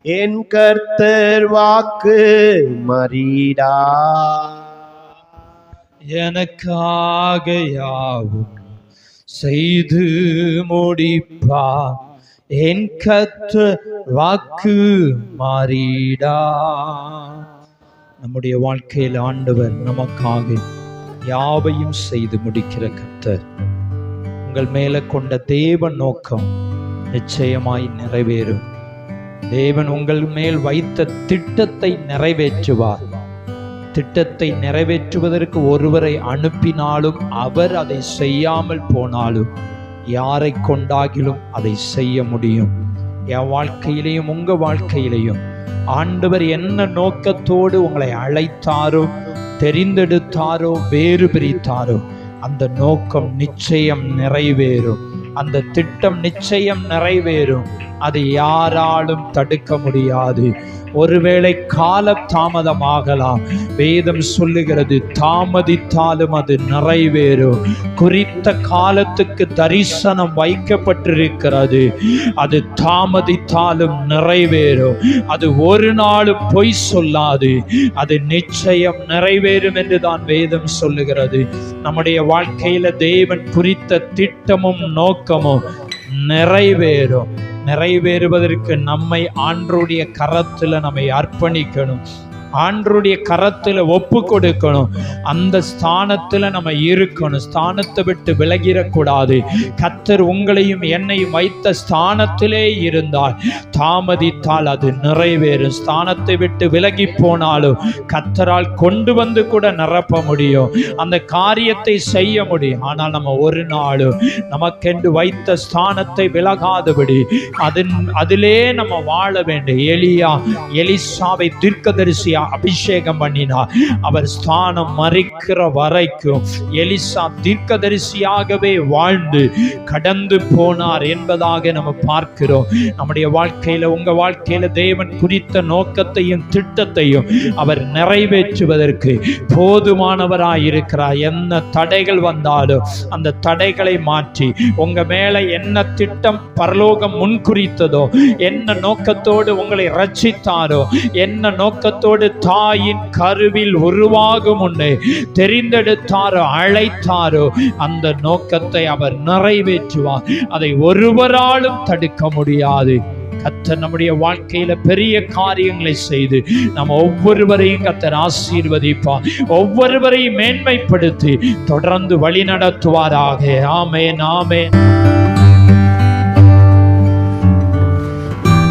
Speaker 1: என் கர்த்தர் வாக்கு மறிடா.
Speaker 2: எனக்காக யாவும் செய்து முடிப்பா என் கர்த்தர் வாக்கு மாறிடா. நம்முடைய வாழ்க்கையில் ஆண்டவர் நமக்காக யாவையும் செய்து முடிக்கிற கர்த்தர். உங்கள் மேல கொண்ட தேவ நோக்கம் நிச்சயமாய் நிறைவேறும். தேவன் உங்கள் மேல் வைத்த திட்டத்தை நிறைவேற்றுவார். திட்டத்தை நிறைவேற்றுவதற்கு ஒருவரை அனுப்பினாலும் அவர் அதை செய்யாமல் போனாலும் யாரை கொண்டாகிலும் அதை செய்ய முடியும். என் வாழ்க்கையிலையும் உங்க வாழ்க்கையிலையும் ஆண்டவர் என்ன நோக்கத்தோடு உங்களை அழைத்தாரோ, தெரிந்தெடுத்தாரோ, வேறு பிரித்தாரோ, அந்த நோக்கம் நிச்சயம் நிறைவேறும். அந்த திட்டம் நிச்சயம் நிறைவேறும். அதை யாராலும் தடுக்க முடியாது. ஒருவேளை கால தாமதமாகலாம். வேதம் சொல்லுகிறது, தாமதித்தாலும் அது நிறைவேறும். குறித்த காலத்துக்கு தரிசனம் வைக்கப்பட்டிருக்கிறது. அது தாமதித்தாலும் நிறைவேறும். அது ஒரு நாளும் பொய் சொல்லாது. அது நிச்சயம் நிறைவேறும் என்று தான் வேதம் சொல்லுகிறது. நம்முடைய வாழ்க்கையில தேவன் குறித்த திட்டமும் நோக்கமும் நிறைவேறும். நிறைவேறுவதற்கு நம்மை ஆண்டவருடைய கரத்துல நம்மை அர்ப்பணிக்கணும். ஆண்டவருடைய கரத்துல ஒப்பு கொடுக்கணும். அந்த ஸ்தானத்துல நம்ம இருக்கணும். ஸ்தானத்தை விட்டு விலகிடக்கூடாது. கர்த்தர் உங்களையும் என்னையும் வைத்த ஸ்தானத்திலே இருந்தால் தாமதித்தால் அது நிறைவேறும். ஸ்தானத்தை விட்டு விலகி போனாலும் கர்த்தரால் கொண்டு வந்து கூட நிரப்ப முடியும். அந்த காரியத்தை செய்ய முடியும். ஆனால் நம்ம ஒரு நாளும் நமக்கென்று வைத்த ஸ்தானத்தை விலகாதபடி அதிலே நம்ம வாழ வேண்டும். எலிசாவை தீர்க்கதரிசியா அபிஷேகம் பண்ணினார். அவர் ஸ்தானம் மறிக்கிற வரைக்கும் எலிசா தீர்க்கதரிசியாகவே வாழ்ந்து கடந்து போனார் என்பதாக நம்ம பார்க்கிறோம். நம்முடைய வாழ்க்கையில, உங்க வாழ்க்கையில தேவன் குறித்த நோக்கத்தையும் திட்டத்தையும் அவர் நிறைவேற்றுவதற்கு போதுமானவராய் இருக்கிறார். என்ன தடைகள் வந்தாலும் அந்த தடைகளை மாற்றி உங்க மேல என்ன திட்டம் பரலோகம் முன்குறித்ததோ, என்ன நோக்கத்தோடு உங்களை ரட்சித்தாரோ, என்ன நோக்கத்தோடு தாயின் கருவில் உருவாகும் முன்னே தெரிந்தெடுத்தாரோ, அழைத்தாரோ, அந்த நோக்கத்தை அவர் நிறைவேற்றுவார். அதை ஒருவராலும் தடுக்க முடியாது. கர்த்தர் நம்முடைய வாழ்க்கையில பெரிய காரியங்களை செய்து நம்ம ஒவ்வொருவரையும் கர்த்தர் ஆசீர்வதிப்பார். ஒவ்வொருவரையும் மேன்மைப்படுத்தி தொடர்ந்து வழி நடத்துவாராக. ஆமென், ஆமென்.